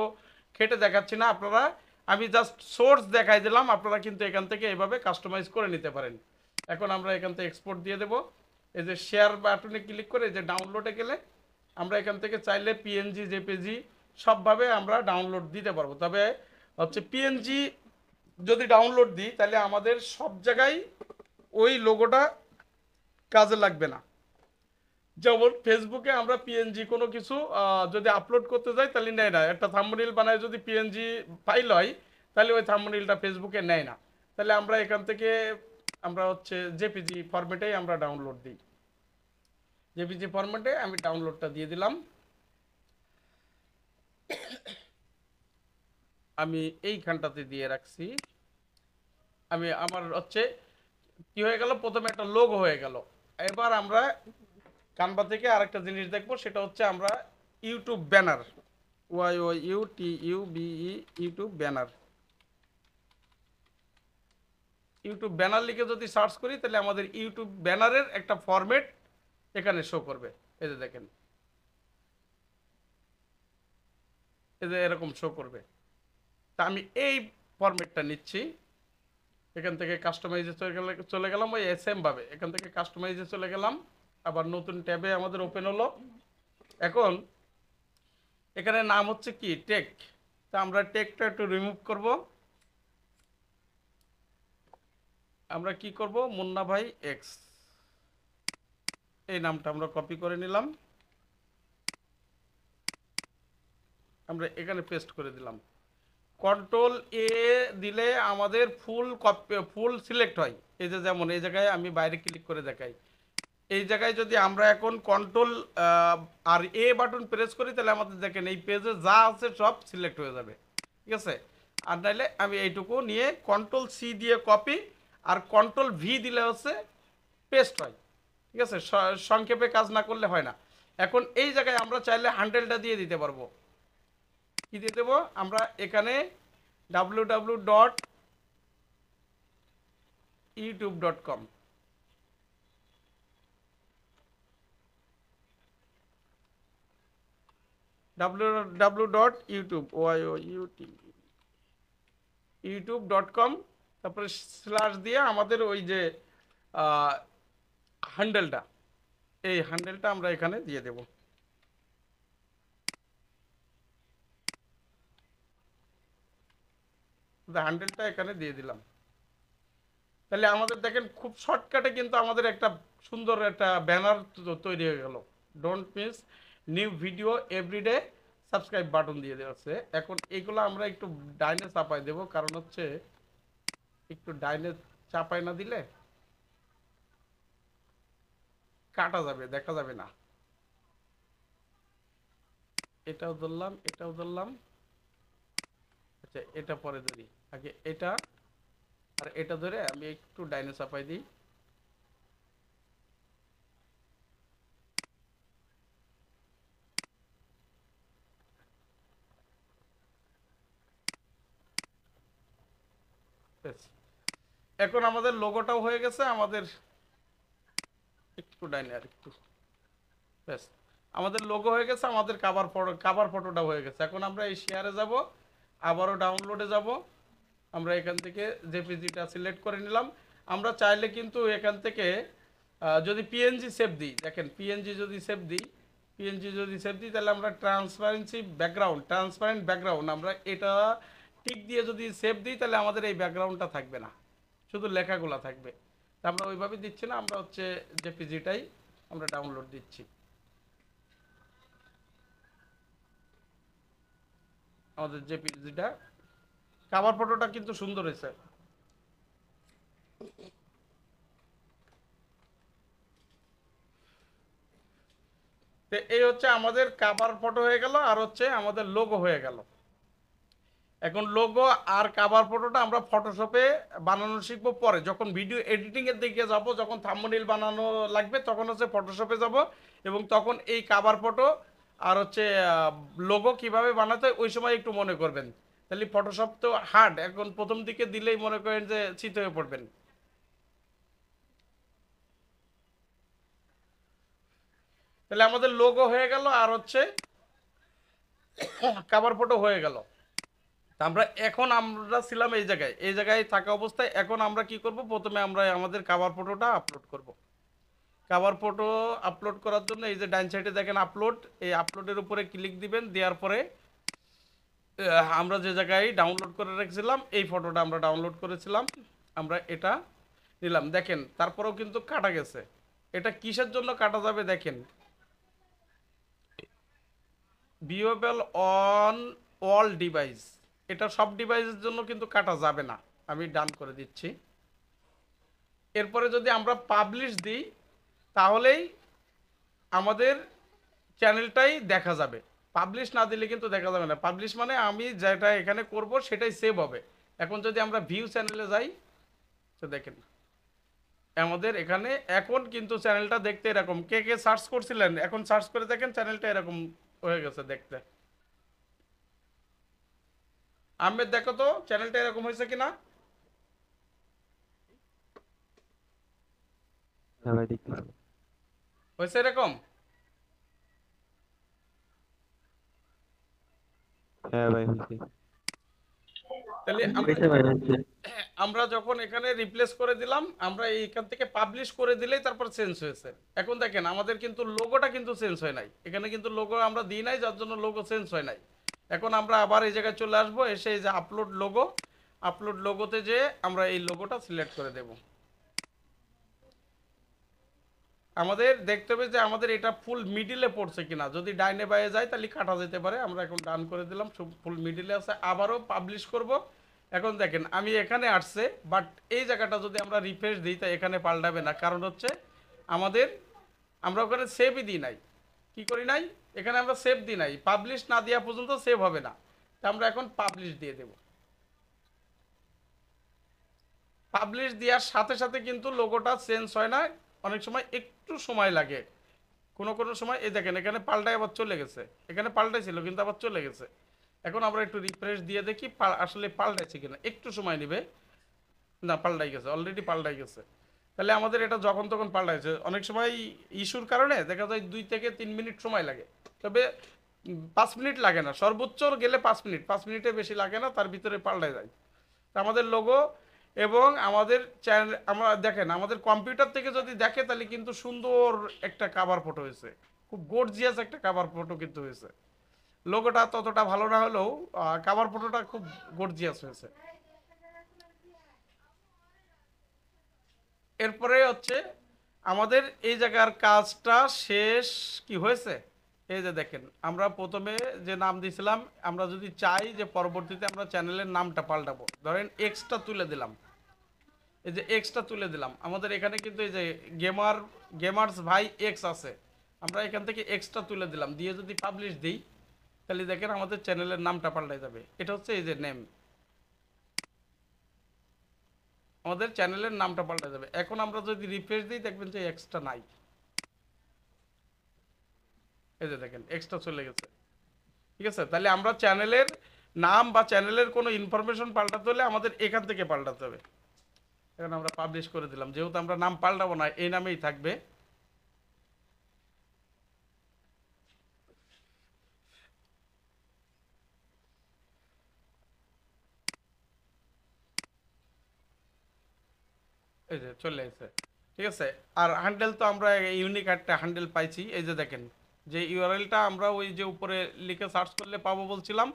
খেটে দেখাচ্ছি না, আপনারা আমি জাস্ট সোর্স দেখাই দিলাম, আপনারা কিন্তু এখান থেকে এভাবে কাস্টমাইজ করে নিতে পারেন। এখন আমরা এখান থেকে এক্সপোর্ট দিয়ে দেব। এই যে শেয়ার বাটনে ক্লিক করে যে ডাউনলোডে গেলে আমরা এখান থেকে চাইলে পিএনজি জেপিজি সবভাবে আমরা ডাউনলোড দিতে পারবো। তবে হচ্ছে পিএনজি যদি ডাউনলোড দিই তাহলে আমাদের সব জায়গায় ওই লোগোটা কাজে লাগবে না। যেমন ফেসবুকে আমরা পিএনজি কোনো কিছু যদি আপলোড করতে যাই তাহলে নেয় না। একটা থাম্বনেইল বানায় যদি পিএনজি ফাইল হয় তাহলে ওই থাম্বনেইলটা ফেসবুকে নেয় না। তাহলে আমরা এখান থেকে আমরা হচ্ছে জেপিজি ফরম্যাটেই আমরা ডাউনলোড দিই। জেপিজি ফরম্যাটে আমি ডাউনলোডটা দিয়ে দিলাম। আমি এইখানটাতে দিয়ে রাখছি। আমি আমার হচ্ছে কি হয়ে গেল, প্রথমে একটা লোগো হয়ে গেল। এবার আমরা কানভা থেকে আরেকটা জিনিস দেখবো, সেটা হচ্ছে আমরা YouTube banner, YOUTUBE, YouTube banner. YouTube banner লিখে যদি সার্চ করি তাহলে আমাদের ইউটিউব ব্যানারের একটা ফরম্যাট এখানে শো করবে। এই যে দেখেন, এই যে এরকম শো করবে। তা আমি এই ফরম্যাটটা নিচ্ছি, এখান থেকে কাস্টমাইজে চলে গেলাম, ওই সেম ভাবে এখান থেকে কাস্টমাইজে চলে গেলাম, আবার নতুন ট্যাবে আমাদের ওপেন হলো। এখন এখানে নাম হচ্ছে কি টেক, তা আমরা টেকটা একটু রিমুভ করব। আমরা কি করব, মুন্না ভাই এক্স, এই নামটা আমরা কপি করে নিলাম, আমরা এখানে পেস্ট করে দিলাম। কন্ট্রোল এ দিলে আমাদের ফুল সিলেক্ট হয়। এই যে যেমন এই জায়গায় আমি বাইরে ক্লিক করে দেখাই, এই জায়গায় যদি আমরা এখন কন্ট্রোল আর এ বাটন প্রেস করি তাহলে আমাদের দেখেন এই পেজে যা আছে সব সিলেক্ট হয়ে যাবে, ঠিক আছে। আর নাইলে আমি এইটুকু নিয়ে কন্ট্রোল সি দিয়ে কপি, আর কন্ট্রোল ভি দিলে হচ্ছে পেস্ট হয়, ঠিক আছে। সংক্ষেপে কাজ না করলে হয় না। এখন এই জায়গায় আমরা চাইলে হ্যান্ডেলটা দিয়ে দিতে পারবো। কি দিয়ে দেবো, আমরা এখানে www.youtube.com, youtube.com, তারপরে স্ল্যাশ দিয়ে আমাদের ওই যে হ্যান্ডেলটা, এই হ্যান্ডেলটা আমরা এখানে দিয়ে দেব। হ্যান্ডেলটা এখানে দিয়ে দিলাম, তাহলে আমাদের দেখেন খুব শর্টকাটে কিন্তু আমাদের একটা সুন্দর একটা ব্যানার তৈরি হয়ে গেল। Don't miss new video everyday, subscribe button দিয়ে দেওয়া আছে। এখন এইগুলো আমরা একটু ডাইনে চাপাই দেব, কারণ হচ্ছে একটু ডাইনে চাপাই না দিলে কাটা যাবে, দেখা যাবে না। এটাও ধরলাম, এটাও ধরলাম। আচ্ছা, এটা পরে ধরি, আগে এটা আর এটা ধরে আমি একটু ডাইনে চাপাই দিই। ব্যাস, এখন আমাদের লোগোটাও হয়ে গেছে, আমাদের একটু ডাইনে আর একটু, ব্যাস আমাদের লোগো হয়ে গেছে, আমাদের কাভার ফটোটা হয়ে গেছে। এখন আমরা এই শেয়ারে যাব, আবারও ডাউনলোডে যাব, আমরা এখান থেকে জেপিজিটা সিলেক্ট করে নিলাম। আমরা চাইলে কিন্তু এখান থেকে যদি পিএনজি সেভ দিই, দেখেন পিএনজি যদি সেভ দিই, তাহলে আমরা ট্রান্সপারেন্ট ব্যাকগ্রাউন্ড আমরা এটা টিক দিয়ে যদি সেভ দিই তাহলে আমাদের এই ব্যাকগ্রাউন্ডটা থাকবে না, শুধু লেখাগুলো থাকবে। তা আমরা ওইভাবে দিচ্ছি না, আমরা হচ্ছে জেপিজিটাই আমরা ডাউনলোড দিচ্ছি। আমাদের জেপিজিটা কাভার ফটোটা কিন্তু সুন্দর হয়েছে। তো এই হচ্ছে আমাদের কাভার ফটো হয়ে গেল, আর হচ্ছে আমাদের লোগো হয়ে গেল। এখন লোগো আর কাভার ফটোটা আমরা ফটোশপে বানানো শিখবো পরে, যখন ভিডিও এডিটিং এর দিকে যাব, যখন থাম্বনেইল বানানো লাগবে তখন হচ্ছে ফটোশপে যাব, এবং তখন এই কাভার ফটো আর হচ্ছে লোগো কিভাবে বানাতে হয় ওই সময় একটু মনে করবেন। তাহলে ফটোশপ তো হার্ড, এখন প্রথম দিকে দিলেই মনে করেন যে চিত হয়ে পড়বেন। তাহলে আমাদের লোগো হয়ে গেল, আর হচ্ছে কাভার ফটো হয়ে গেল। আমরা এখন আমরা ছিলাম এই জায়গায় থাকা অবস্থায়। এখন আমরা কি করব, প্রথমে আমরা আমাদের কাভার ফটোটা আপলোড করব। কাভার ফটো আপলোড করার জন্য এই যে ডান সাইডে দেখেন আপলোড, এই আপলোডের উপরে ক্লিক দিবেন, দেওয়ার পরে আমরা যে জায়গায় ডাউনলোড করে রেখেছিলাম এই ফটোটা আমরা ডাউনলোড করেছিলাম, আমরা এটা নিলাম। দেখেন তারপরেও কিন্তু কাটা গেছে। এটা কিসের জন্য কাটা যাবে দেখেন, ভিউয়েবল অন অল ডিভাইস, এটা সব ডিভাইসের জন্য কিন্তু কাটা যাবে না। আমি ডান করে দিচ্ছি। এরপরে যদি আমরা পাবলিশ দিই তাহলেই আমাদের চ্যানেলটাই দেখা যাবে। পাবলিশ না দিলে কিন্তু দেখা যাবে না। পাবলিশ মানে আমি যেটা এখানে করব সেটাই সেভ হবে। এখন যদি আমরা ভিউ চ্যানেলে যাই, তো দেখেন আমাদের এখানে এখন কিন্তু চ্যানেলটা দেখতে এরকম। কে কে সার্চ করছিলেন, এখন সার্চ করে দেখেন চ্যানেলটা এরকম হয়ে গেছে দেখতে। আহমেদ দেখো তো চ্যানেলটা এরকম হয়েছে কিনা। হ্যাঁ ভাই দেখতেছি। হয়েছে এরকম। হ্যাঁ ভাই হয়েছে। তাহলে আমরা হয়েছে ভাই হয়েছে। আমরা যখন এখানে রিপ্লেস করে দিলাম, আমরা এইখান থেকে পাবলিশ করে দিলেই তারপর চেঞ্জ হয়েছে। এখন দেখেন আমাদের কিন্তু লোগোটা কিন্তু চেঞ্জ হয় নাই, এখানে কিন্তু লোগো আমরা দিই নাই, যার জন্য লোগো চেঞ্জ হয় নাই। এখন আমরা আবার এই জায়গায় চলে আসবো, এসে এই যে আপলোড লোগোতে যে আমরা এই লোগোটা সিলেক্ট করে দেব। আমাদের দেখতে হবে যে আমাদের এটা ফুল মিডিলে পড়ছে কিনা। যদি ডাইনে বাইরে যায় তাহলে কাটা যেতে পারে। আমরা এখন ডান করে দিলাম, ফুল মিডিলে আছে। আবারও পাবলিশ করব। এখন দেখেন আমি এখানে আসছে, বাট এই জায়গাটা যদি আমরা রিফ্রেশ দিই তা এখানে পাল্টাবে না। কারণ হচ্ছে আমাদের আমরা ওখানে সেভই দিই নাই। কি করি নাই, এখানে আমরা সেভ দিই নাই। পাবলিশ না দেওয়া পর্যন্ত সেভ হবে না। তা আমরা এখন পাবলিশ দিয়ে দেব। পাবলিশ দেওয়ার সাথে সাথে কিন্তু লোগোটা চেঞ্জ হয় না, অনেক সময় একটু সময় লাগে। কোনো কোনো সময় এই দেখেন এখানে পাল্টায় আবার চলে গেছে, এখানে পাল্টাইছিল কিন্তু আবার চলে গেছে। এখন আমরা একটু রিফ্রেশ দিয়ে দেখি আসলে পাল্টাইছে কিনা, একটু সময় নেবে। না, পাল্টাই গেছে, অলরেডি পাল্টাই গেছে। তাহলে আমাদের এটা যখন তখন পাল্টাইছে। অনেক সময় ইস্যুর কারণে দেখা যায় 2 থেকে 3 মিনিট সময় লাগে। তবে 5 মিনিট লাগে না, সর্বোচ্চ গেলে 5 মিনিট, 5 মিনিটের বেশি লাগে না, তার ভিতরে পাল্টায় যায়। তা আমাদের লোগো এবং আমাদের চ্যানেল, আমরা দেখেন আমাদের কম্পিউটার থেকে যদি দেখে তাহলে কিন্তু সুন্দর একটা কাভার ফটো হয়েছে, খুব গর্জিয়াস একটা কাভার ফটো কিন্তু হয়েছে। লোগোটা ততটা ভালো না হলেও কাভার ফটোটা খুব গর্জিয়াস হয়েছে। এরপরে হচ্ছে আমাদের এই জায়গার কাজটা শেষ কি হয়েছে। এই যে দেখেন আমরা প্রথমে যে নাম দিয়েছিলাম, আমরা যদি চাই যে পরবর্তীতে আমরা চ্যানেলের নামটা পাল্টাবো, ধরেন এক্সটা তুলে দিলাম। এই যে এক্সটা তুলে দিলাম, আমাদের এখানে কিন্তু এই যে গেমার্স ভাই এক্স আছে, আমরা এখান থেকে এক্সটা তুলে দিলাম, দিয়ে যদি পাবলিশ দিই তাহলে দেখেন আমাদের চ্যানেলের নামটা পাল্টে যাবে। এটা হচ্ছে এই যে নেম, আমাদের চ্যানেলের নামটা পাল্টে যাবে। এখন আমরা যদি রিফ্রেশ দিই দেখবেন যে এক্সটা নাই। এই যে দেখেন এক্সটা চলে গেছে। ঠিক আছে, তাহলে আমরা চ্যানেলের নাম বা চ্যানেলের কোনো ইনফরমেশন পাল্টাতে হলে আমাদের এখান থেকে পাল্টাতে হবে। এখন আমরা পাবলিশ করে দিলাম, যেহেতু আমরা নাম পাল্টাবো না, এই নামেই থাকবে। এই যে চলে এসেছে। ঠিক আছে, আর হ্যান্ডেল তো আমরা ইউনিক একটা হ্যান্ডেল পাইছি। এই যে দেখেন যে ইউআরএলটা আমরা ওই যে উপরে লিখে সার্চ করলে পাবো বলছিলাম,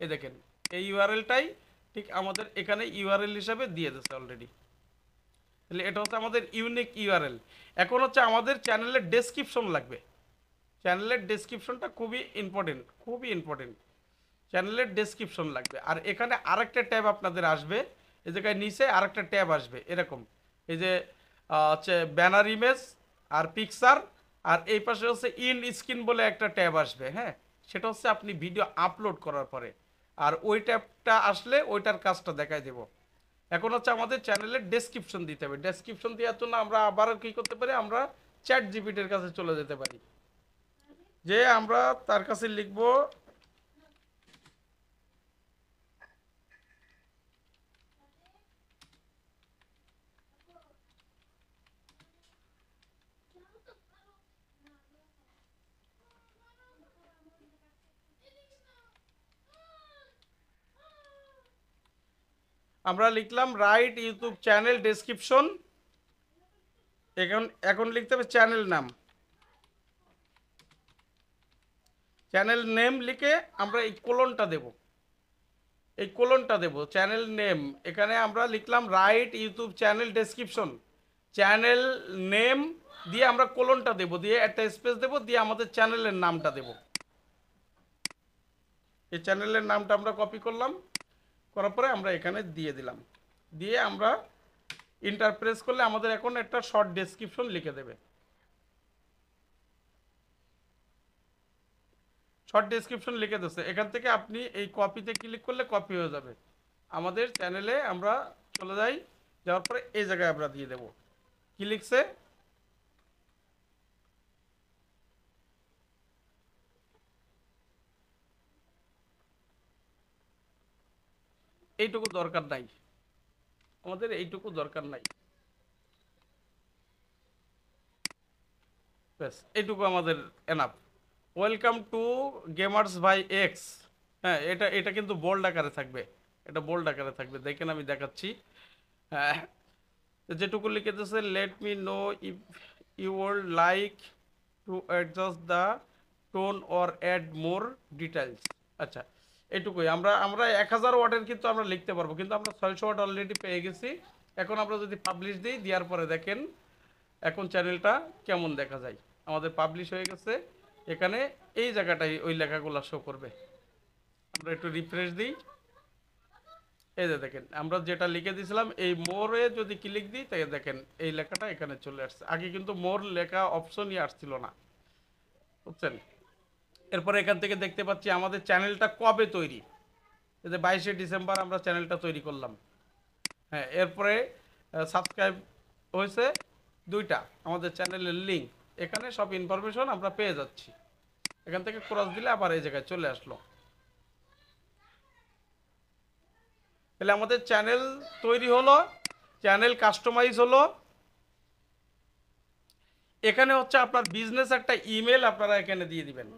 এই দেখেন এই ইউআরএলটাই ঠিক আমাদের এখানে ইউআরএল হিসাবে দিয়ে দিয়েছে অলরেডি। তাহলে এটা হচ্ছে আমাদের ইউনিক ইউআরএল। এখন হচ্ছে আমাদের চ্যানেলের ডেসক্রিপশন লাগবে। চ্যানেলের ডেসক্রিপশনটা খুবই ইম্পর্টেন্ট, খুবই ইম্পর্টেন্ট। চ্যানেলের ডেসক্রিপশন লাগবে। আর এখানে আরেকটা ট্যাব আপনাদের আসবে, এই জায়গায় নিচে আরেকটা ট্যাব আসবে এরকম। এই যে হচ্ছে ব্যানার ইমেজ আর পিকচার, আর এই পাশে হচ্ছে ইন স্ক্রিন বলে একটা ট্যাব আসবে। হ্যাঁ, সেটা হচ্ছে আপনি ভিডিও আপলোড করার পরে। আর ওই ট্যাবটা আসলে ওইটার কাজটা দেখাই দেব। এখন হচ্ছে আমাদের চ্যানেলের ডেসক্রিপশন দিতে হবে। ডেসক্রিপশন দেওয়ার জন্য আমরা আবার কি করতে পারি, আমরা চ্যাট জিপিটির কাছে চলে যেতে পারি, যে আমরা তার কাছে লিখবো আমরা লিখলাম রাইট ইউটিউব চ্যানেল ডেসক্রিপশন। এখন এখন লিখতে হবে চ্যানেল নাম। চ্যানেল নেম লিখে আমরা এই কোলনটা দেব, এই কোলনটা দেব চ্যানেল নেম। এখানে আমরা লিখলাম right YouTube channel description, channel name দিয়ে আমরা কোলনটা দেব, দিয়ে একটা স্পেস দেব, দিয়ে আমাদের চ্যানেলের নামটা দেব। এই চ্যানেলের নামটা আমরা কপি করলাম, করার পরে আমরা এখানে দিয়ে দিলাম, দিয়ে আমরা ইন্টার প্রেস করলে আমাদের এখন একটা শর্ট ডেসক্রিপশন লিখে দেবে। শর্ট ডেসক্রিপশন লিখে দিচ্ছে, এখান থেকে আপনি এই কপিতে ক্লিক করলে কপি হয়ে যাবে। আমাদের চ্যানেলে আমরা চলে যাই, যাওয়ার পরে এই জায়গায় আমরা দিয়ে দেব কি লিখছে, এইটুকু দরকার নাই, আমাদের এইটুকু দরকার নাই, ব্যাস এইটুকু আমাদের enough. Welcome to gamers by X. হ্যাঁ, এটা এটা কিন্তু বোল্ড আকারে থাকবে, এটা বোল্ড আকারে থাকবে, দেখেন আমি দেখাচ্ছি। হ্যাঁ, যেটুকু লিখে দিয়েছে, let me know if you would like to adjust the tone or add more details. আচ্ছা, এটুকুই। আমরা আমরা 1000 ওয়ার্ডের কিন্তু আমরা লিখতে পারবো, কিন্তু আমরা 600 ওয়ার্ড অলরেডি পেয়ে গেছি। এখন আমরা যদি পাবলিশ দিই, দেওয়ার পরে দেখেন এখন চ্যানেলটা কেমন দেখা যায়। আমাদের পাবলিশ হয়ে গেছে, এখানে এই জায়গাটাই ওই লেখাগুলো শো করবে। আমরা একটু রিফ্রেশ দিই, এই যে দেখেন আমরা যেটা লিখে দিয়েছিলাম, এই মোরে যদি ক্লিক দিই তাই দেখেন এই লেখাটা এখানে চলে আসছে। আগে কিন্তু মোর লেখা অপশনই আসছিল না, বুঝছেন। এরপরে এখান থেকে দেখতে পাচ্ছি আমাদের চ্যানেলটা কবে তৈরি, এই যে 22শে ডিসেম্বর আমরা চ্যানেলটা তৈরি করলাম। হ্যাঁ, এরপরে সাবস্ক্রাইব হয়েছে 2টা, আমাদের চ্যানেলের লিঙ্ক, এখানে সব ইনফরমেশন আমরা পেয়ে যাচ্ছি। এখান থেকে ক্রস দিলে আবার এই জায়গায় চলে আসলো। তাহলে আমাদের চ্যানেল তৈরি হলো, চ্যানেল কাস্টমাইজ হলো। এখানে হচ্ছে আপনার বিজনেস একটা ইমেল আপনারা এখানে দিয়ে দিবেন,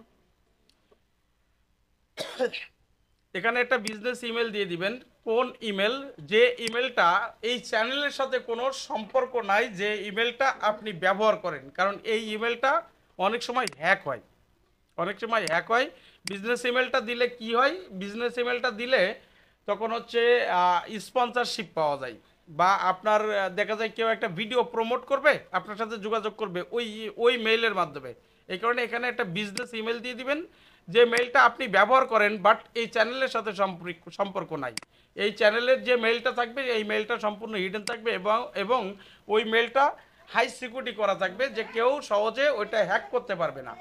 এখানে একটা বিজনেস ইমেল দিয়ে দিবেন। কোন ইমেল? যে ইমেলটা এই চ্যানেলের সাথে কোনো সম্পর্ক নাই, যে ইমেলটা আপনি ব্যবহার করেন, কারণ এই ইমেলটা অনেক সময় হ্যাক হয়, অনেক সময় হ্যাক হয়। বিজনেস ইমেলটা দিলে কি হয়, বিজনেস ইমেলটা দিলে তখন হচ্ছে স্পন্সরশিপ পাওয়া যায়, বা আপনার দেখা যায় কেউ একটা ভিডিও প্রমোট করবে, আপনার সাথে যোগাযোগ করবে ওই ওই মেইলের মাধ্যমে। এই কারণে এখানে একটা বিজনেস ইমেল দিয়ে দিবেন, যে মেইলটা আপনি ব্যবহার করেন বাট এই চ্যানেলের সাথে সম্পর্ক নাই। এই চ্যানেলের যে মেইলটা থাকবে এই মেইলটা সম্পূর্ণ হিডেন থাকবে, এবং ওই মেইলটা হাই সিকিউরিটি করা থাকবে, যে কেউ সহজে ওইটা হ্যাক করতে পারবে না।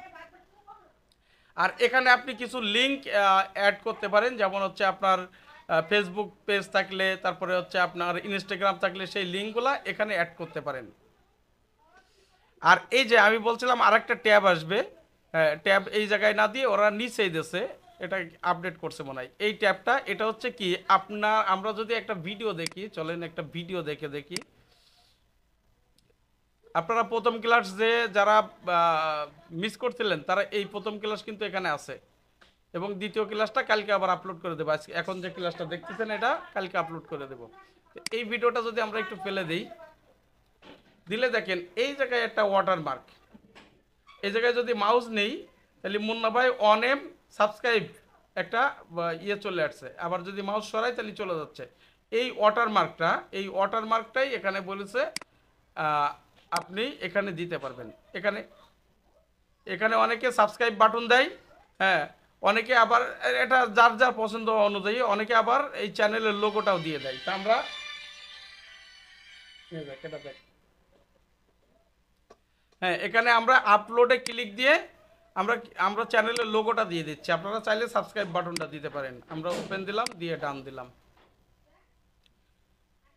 আর এখানে আপনি কিছু লিঙ্ক অ্যাড করতে পারেন, যেমন হচ্ছে আপনার ফেসবুক পেজ থাকলে, তারপরে হচ্ছে আপনার ইনস্টাগ্রাম থাকলে সেই লিঙ্কগুলো এখানে অ্যাড করতে পারেন। আর এই যে আমি বলছিলাম আরেকটা ট্যাব আসবে, ট্যাব এই জায়গায় না দিয়ে ওরা নিচেই দিয়েছে, এটা আপডেট করছে মনে হয় এই ট্যাবটা। এটা হচ্ছে কি, আমরা যদি একটা ভিডিও দেখি, চলেন একটা ভিডিও দেখে দেখি। আপনারা প্রথম ক্লাস যে যারা মিস করছিলেন তারা এই প্রথম ক্লাস কিন্তু এখানে আছে, এবং দ্বিতীয় ক্লাসটা কালকে আবার আপলোড করে দেবো। আজকে এখন যে ক্লাসটা দেখতেছেন এটা কালকে আপলোড করে দেবো। এই ভিডিওটা যদি আমরা একটু ফেলে দিই, দিলে দেখেন এই জায়গায় একটা ওয়াটারমার্ক, এই জায়গায় যদি মাউস নেই তাহলে মুন্না ভাই অন এম সাবস্ক্রাইব একটা ইয়ে চলে আসছে, আবার যদি মাউস সরাই তাহলে চলে যাচ্ছে। এই ওয়াটারমার্কটা, এই ওয়াটারমার্কটাই এখানে বলেছে আপনি এখানে দিতে পারবেন। এখানে এখানে অনেকে সাবস্ক্রাইব বাটন দেয়, হ্যাঁ, অনেকে আবার এটা যার যার পছন্দ অনুযায়ী, অনেকে আবার এই চ্যানেলের লোগোটাও দিয়ে দেয়। তা আমরা হ্যাঁ, এখানে আমরা আপলোডে ক্লিক দিয়ে আমরা আমরা চ্যানেলের লোগোটা দিয়ে দিচ্ছি। আপনারা চাইলে সাবস্ক্রাইব বাটনটা দিতে পারেন। আমরা ওপেন দিলাম, দিয়ে ডান দিলাম।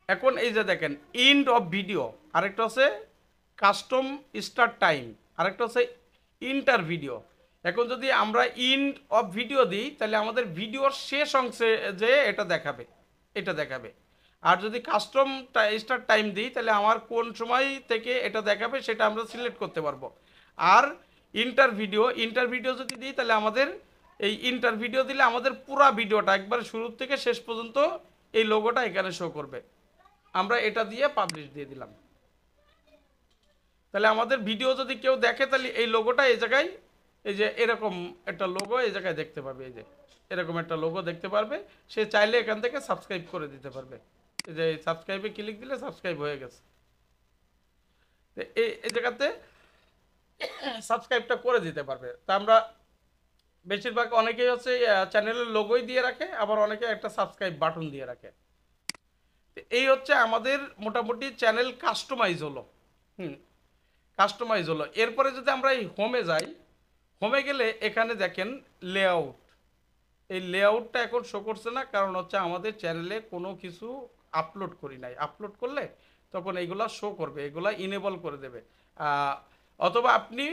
এখন এই যে দেখেন এন্ড অফ ভিডিও, আরেকটা হচ্ছে কাস্টম স্টার্ট টাইম, আরেকটা হচ্ছে ইন্টার ভিডিও। এখন যদি আমরা এন্ড অফ ভিডিও দিই তাহলে আমাদের ভিডিওর শেষ অংশে যে এটা দেখাবে, এটা দেখাবে। আর যদি কাস্টম স্টার্ট টাইম দিই তাহলে আমার কোন সময় থেকে এটা দেখাবে সেটা আমরা সিলেক্ট করতে পারবো। আর ইন্টার ভিডিও যদি দিই তাহলে আমাদের এই ইন্টার ভিডিও দিলে আমাদের পুরা ভিডিওটা একবার শুরু থেকে শেষ পর্যন্ত এই লোগোটা এখানে শো করবে। আমরা এটা দিয়ে পাবলিশ দিয়ে দিলাম, তাহলে আমাদের ভিডিও যদি কেউ দেখে তাহলে এই লোগোটা এই জায়গায়, এই যে এরকম একটা লোগো এই জায়গায় দেখতে পাবে, এই যে এরকম একটা লোগো দেখতে পারবে। সে চাইলে এখান থেকে সাবস্ক্রাইব করে দিতে পারবে, এই যে সাবস্ক্রাইবে ক্লিক দিলে সাবস্ক্রাইব হয়ে গেছে। এই জায়গাতে সাবস্ক্রাইবটা করে দিতে পারবে। তা আমরা বেশিরভাগ অনেকেই হচ্ছে চ্যানেলের লোগোই দিয়ে রাখে, আবার অনেকে একটা সাবস্ক্রাইব বাটন দিয়ে রাখে। এই হচ্ছে আমাদের মোটামুটি চ্যানেল কাস্টমাইজ হলো। কাস্টমাইজ হলো। এরপরে যদি আমরা এই হোমে যাই, হোমে গেলে এখানে দেখেন লেআউট, এই লেআউটটা এখন শো করছে না, কারণ হচ্ছে আমাদের চ্যানেলে কোনো কিছু আপলোড করি নাই। আপলোড করলে তখন এইগুলা শো করবে, এগুলা ইনেবল করে দেবে। আহ, অথবা আপনি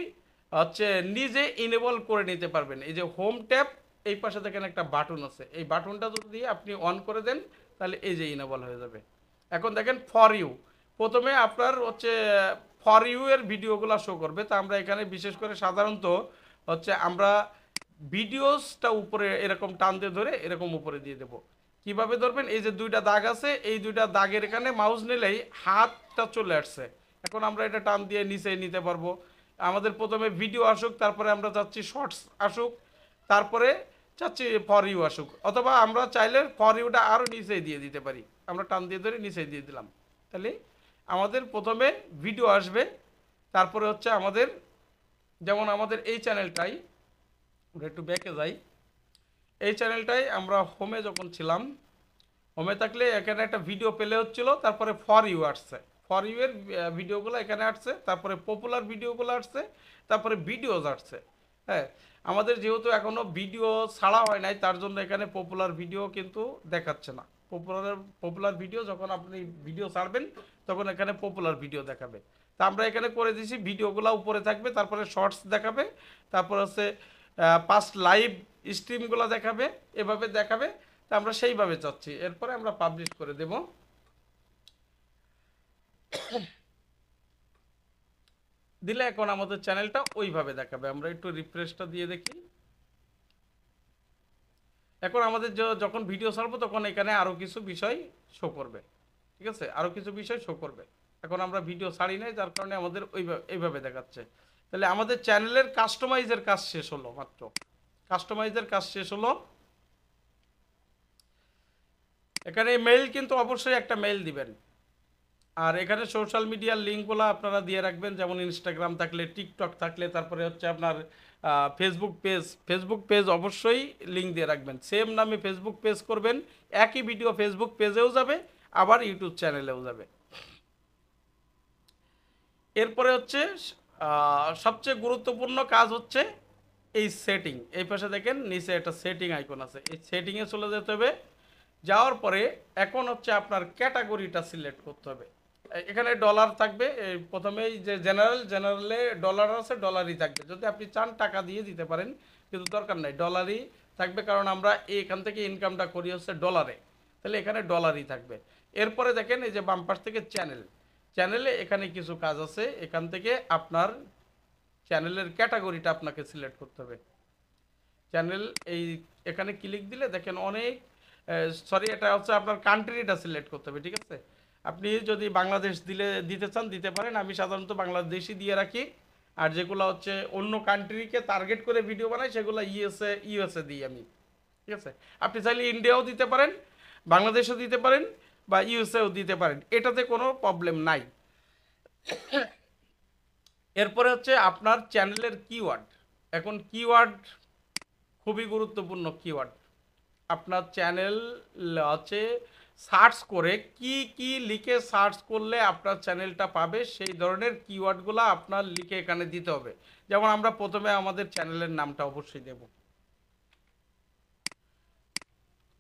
হচ্ছে নিজে ইনেবল করে নিতে পারবেন। এই যে হোম ট্যাব, এই পাশে দেখেন একটা বাটন আছে, এই বাটনটা যদি আপনি অন করে দেন তাহলে এই যে ইনেবল হয়ে যাবে। এখন দেখেন ফর ইউ, প্রথমে আপনার হচ্ছে ফর ইউ এর ভিডিওগুলো শো করবে। তা আমরা এখানে বিশেষ করে সাধারণত হচ্ছে আমরা ভিডিওসটা উপরে এরকম টান দিয়ে ধরে এরকম উপরে দিয়ে দেব। কিভাবে ধরবেন, এই যে দুইটা দাগ আছে, এই দুইটা দাগের এখানে মাউস নিলেই হাতটা চলে আসছে। এখন আমরা এটা টান দিয়ে নিচে নিতে পারবো। আমাদের প্রথমে ভিডিও আসুক, তারপরে আমরা চাচ্ছি শর্টস আসুক, তারপরে চাচ্ছি ফর ইউ আসুক, অথবা আমরা চাইলে ফর ইউটা আরও নিচে দিয়ে দিতে পারি। আমরা টান দিয়ে ধরে নিচে দিয়ে দিলাম, তাহলে আমাদের প্রথমে ভিডিও আসবে, তারপরে হচ্ছে আমাদের যেমন আমাদের এই চ্যানেলটাই, আমরা একটু ব্যাকে যাই। এই চ্যানেলটাই আমরা হোমে যখন ছিলাম, হোমে থাকলে এখানে একটা ভিডিও পেলে হচ্ছিল, তারপরে ফর ইউ আসছে, ফর ইউ এর ভিডিওগুলো এখানে আসছে, তারপরে পপুলার ভিডিওগুলো আসছে, তারপরে ভিডিওজ আসছে। হ্যাঁ, আমাদের যেহেতু এখনো ভিডিও ছাড়া হয় নাই, তার জন্য এখানে পপুলার ভিডিও কিন্তু দেখাচ্ছে না। পপুলার ভিডিও যখন আপনি ভিডিও ছাড়বেন তখন এখানে পপুলার ভিডিও দেখাবে। তা আমরা এখানে করে দিয়েছি ভিডিওগুলো উপরে থাকবে, তারপরে শর্টস দেখাবে, তারপর হচ্ছে পাস্ট লাইভ স্ট্রিমগুলো দেখাবে, এভাবে দেখাবে। তা আমরা সেইভাবে চাচ্ছি, এরপরে আমরা পাবলিশ করে দেব। দিলে এখন আমাদের চ্যানেলটা ওইভাবে দেখাবে। আমরা একটু রিফ্রেশটা দিয়ে দেখি। এখন আমাদের যখন ভিডিও ছাড়বো তখন এখানে আরও কিছু বিষয় শো করবে, ঠিক আছে, আরও কিছু বিষয় শো করবে। এখন আমরা ভিডিও ছাড়ি নাই, যার কারণে আমাদের এইভাবে দেখাচ্ছে। তাহলে আমাদের চ্যানেলের কাস্টমাইজের কাজ শেষ হলো, মাত্র কাস্টমাইজের কাজ শেষ হলো। এখানে মেইল কিন্তু অবশ্যই একটা মেইল দিবেন। আর এখানে সোশ্যাল মিডিয়ার লিঙ্কগুলো আপনারা দিয়ে রাখবেন, যেমন ইনস্টাগ্রাম থাকলে, টিকটক থাকলে, তারপরে হচ্ছে আপনার ফেসবুক পেজ অবশ্যই লিঙ্ক দিয়ে রাখবেন। সেম নামে ফেসবুক পেজ করবেন, একই ভিডিও ফেসবুক পেজেও যাবে, আবার ইউটিউব চ্যানেলেও যাবে। এরপরে হচ্ছে সবচেয়ে গুরুত্বপূর্ণ কাজ হচ্ছে এই সেটিং। এই পাশে দেখেন নিচে একটা সেটিং আইকন আছে, এই সেটিংয়ে চলে যেতে হবে। যাওয়ার পরে এখন হচ্ছে আপনার ক্যাটাগরিটা সিলেক্ট করতে হবে। এখানে ডলার থাকবে, প্রথমেই যে জেনারেলে ডলার আছে, ডলারই থাকবে। যদি আপনি চান টাকা দিয়ে দিতে পারেন, কিন্তু দরকার নাই, ডলারই থাকবে, কারণ আমরা এখান থেকে ইনকামটা করি হচ্ছে ডলারে, তাহলে এখানে ডলারই থাকবে। এরপরে দেখেন এই যে বাম পাশ থেকে চ্যানেলে এখানে কিছু কাজ আছে, এখান থেকে আপনার চ্যানেলের ক্যাটাগরিটা আপনাকে সিলেক্ট করতে হবে। চ্যানেল এখানে ক্লিক দিলে দেখেন অনেক, সরি, এটা হচ্ছে আপনার কান্ট্রিটা সিলেক্ট করতে হবে, ঠিক আছে। আপনি যদি বাংলাদেশ দিতে চান দিতে পারেন, আমি সাধারণত বাংলাদেশই দিয়ে রাখি। আর যেগুলো হচ্ছে অন্য কান্ট্রিকে টার্গেট করে ভিডিও বানাই সেগুলো ইউএসএ দিই আমি, ঠিক আছে। আপনি চাইলে ইন্ডিয়াও দিতে পারেন, বাংলাদেশও দিতে পারেন, বা ইউএসএও দিতে পারেন, এটাতে কোনো প্রবলেম নাই। এরপরে হচ্ছে আপনার চ্যানেলের কিওয়ার্ড। এখন কিওয়ার্ড খুবই গুরুত্বপূর্ণ। কিওয়ার্ড আপনার চ্যানেল হচ্ছে সার্চ করে কি কি লিখে সার্চ করলে আপনার চ্যানেলটা পাবে, সেই ধরনের কিওয়ার্ডগুলো আপনার লিখে এখানে দিতে হবে। যেমন আমরা প্রথমে আমাদের চ্যানেলের নামটা অবশ্যই দেব,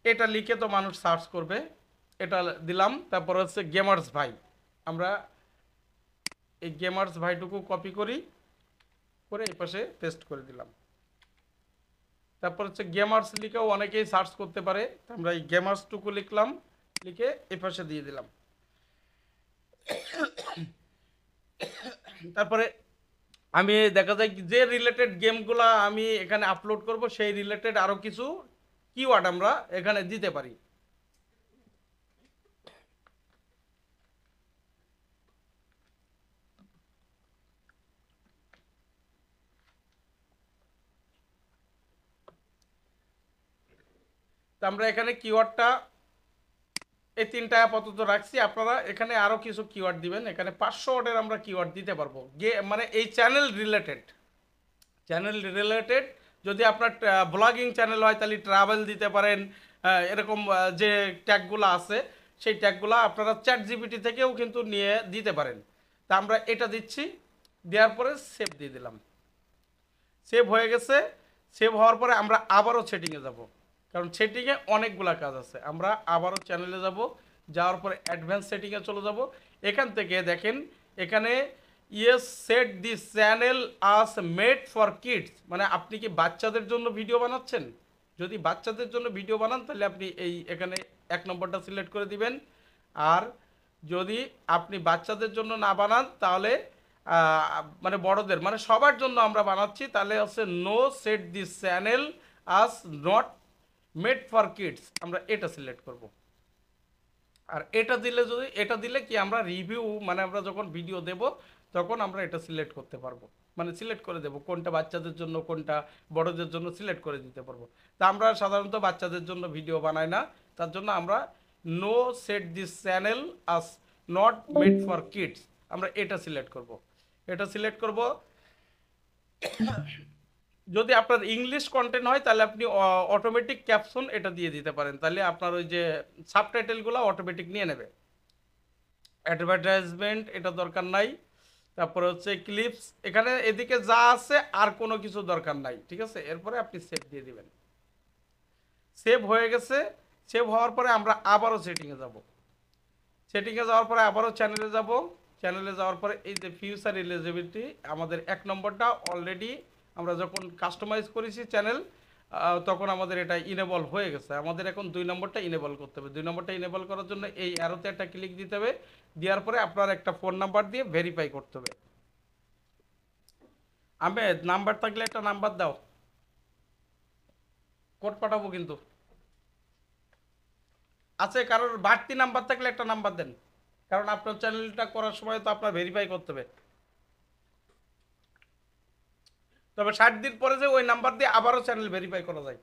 এটা লিখে তো মানুষ সার্চ করবে, এটা দিলাম। তারপর হচ্ছে গেমার্স ভাই, আমরা এই গেমার্স ভাইটুকু কপি করে এই পাশে পেস্ট করে দিলাম। তারপর হচ্ছে গেমার্স লিখেও অনেকেই সার্চ করতে পারে, আমরা এই গেমার্সটুকু লিখলাম, লিখে এই পাশে দিয়ে দিলাম। তারপরে আমি দেখা যায় যে রিলেটেড গেমগুলো আমি এখানে আপলোড করব, সেই রিলেটেড আরও কিছু কিওয়ার্ড আমরা এখানে দিতে পারি। তো আমরা এখানে কিওয়ার্ডটা এই তিনটা আপাতত রাখছি। আপনারা এখানে আরও কিছু কিওয়ার্ড দিবেন, এখানে 500 ওয়ার্ডের আমরা কিওয়ার্ড দিতে পারবো। মানে এই চ্যানেল রিলেটেড যদি আপনার ব্লগিং চ্যানেল হয় তাহলে ট্রাভেল দিতে পারেন। এরকম যে ট্যাগগুলো আছে সেই ট্যাগগুলো আপনারা চ্যাটজিপিটি থেকেও কিন্তু নিয়ে দিতে পারেন। তা আমরা এটা দিচ্ছি, দেওয়ার পরে সেভ দিয়ে দিলাম। সেভ হয়ে গেছে। সেভ হওয়ার পরে আমরা আবারও সেটিংয়ে যাব, কারণ সেটিংয়ে অনেকগুলা কাজ আছে। আমরা আবারও চ্যানেলে যাব, যাওয়ার পরে অ্যাডভান্স সেটিংয়ে চলে যাব। এখান থেকে দেখেন এখানে yes set this channel as made for kids, মানে আপনি কি বাচ্চাদের জন্য ভিডিও বানাচ্ছেন? যদি বাচ্চাদের জন্য ভিডিও বানান তাহলে আপনি এখানে 1 নম্বরটা সিলেক্ট করে দিবেন। আর যদি আপনি বাচ্চাদের জন্য না বানান তাহলে মানে বড়দের মানে সবার জন্য আমরা বানাচ্ছি, তাহলে হচ্ছে no set this channel as not made for kids, আমরা এটা সিলেক্ট করব। আর এটা দিলে কি আমরা রিভিউ মানে আমরা যখন ভিডিও দেব তখন আমরা এটা সিলেক্ট করতে পারবো, মানে সিলেক্ট করে দেব কোনটা বাচ্চাদের জন্য কোনটা বড়দের জন্য সিলেক্ট করে দিতে পারবো। তা আমরা সাধারণত বাচ্চাদের জন্য ভিডিও বানাই না, তার জন্য আমরা no set this channel as not made for kids, আমরা এটা সিলেক্ট করব। এটা সিলেক্ট করব। যদি আপনার ইংলিশ কন্টেন্ট হয় তাহলে আপনি অটোমেটিক ক্যাপশন এটা দিয়ে দিতে পারেন, তাহলে আপনার ওই যে সাবটাইটেলগুলো অটোমেটিক নিয়ে নেবে। অ্যাডভার্টাইজমেন্ট এটা দরকার নাই। তারপরে হচ্ছে ক্লিপস, এখানে এদিকে যা আছে আর কোনো কিছু দরকার নাই, ঠিক আছে। এরপরে আপনি সেভ দিয়ে দিবেন। সেভ হয়ে গেছে। সেভ হওয়ার পরে আমরা আবারও সেটিংয়ে যাব। সেটিংয়ে যাওয়ার পরে আবারও চ্যানেলে যাব। চ্যানেলে যাওয়ার পরে এই যে ফিউচার এলিজিবিলিটি, আমাদের 1 নম্বরটা অলরেডি আমরা যখন কাস্টমাইজ করেছি চ্যানেল তখন আমাদের এটা ইনেবল হয়ে গেছে। আমাদের এখন 2 নম্বরটা ইনেবল করতে হবে। 2 নম্বরটা ইনেবল করার জন্য এই অ্যারোতে একটা ক্লিক দিতে হবে। দেওয়ার পরে আপনার একটা ফোন নাম্বার দিয়ে ভেরিফাই করতে হবে। আহমেদ, নাম্বার থাকলে একটা নাম্বার দাও, কোড পাঠাবো কিন্তু। আছে কারোর বাড়তি নাম্বার থাকলে একটা নাম্বার দেন, কারণ আপনার চ্যানেলটা করার সময় তো আপনার ভেরিফাই করতে হবে। তবে 60 দিন পরে যে ওই নাম্বার দিয়ে আবারও চ্যানেল ভেরিফাই করা যায়।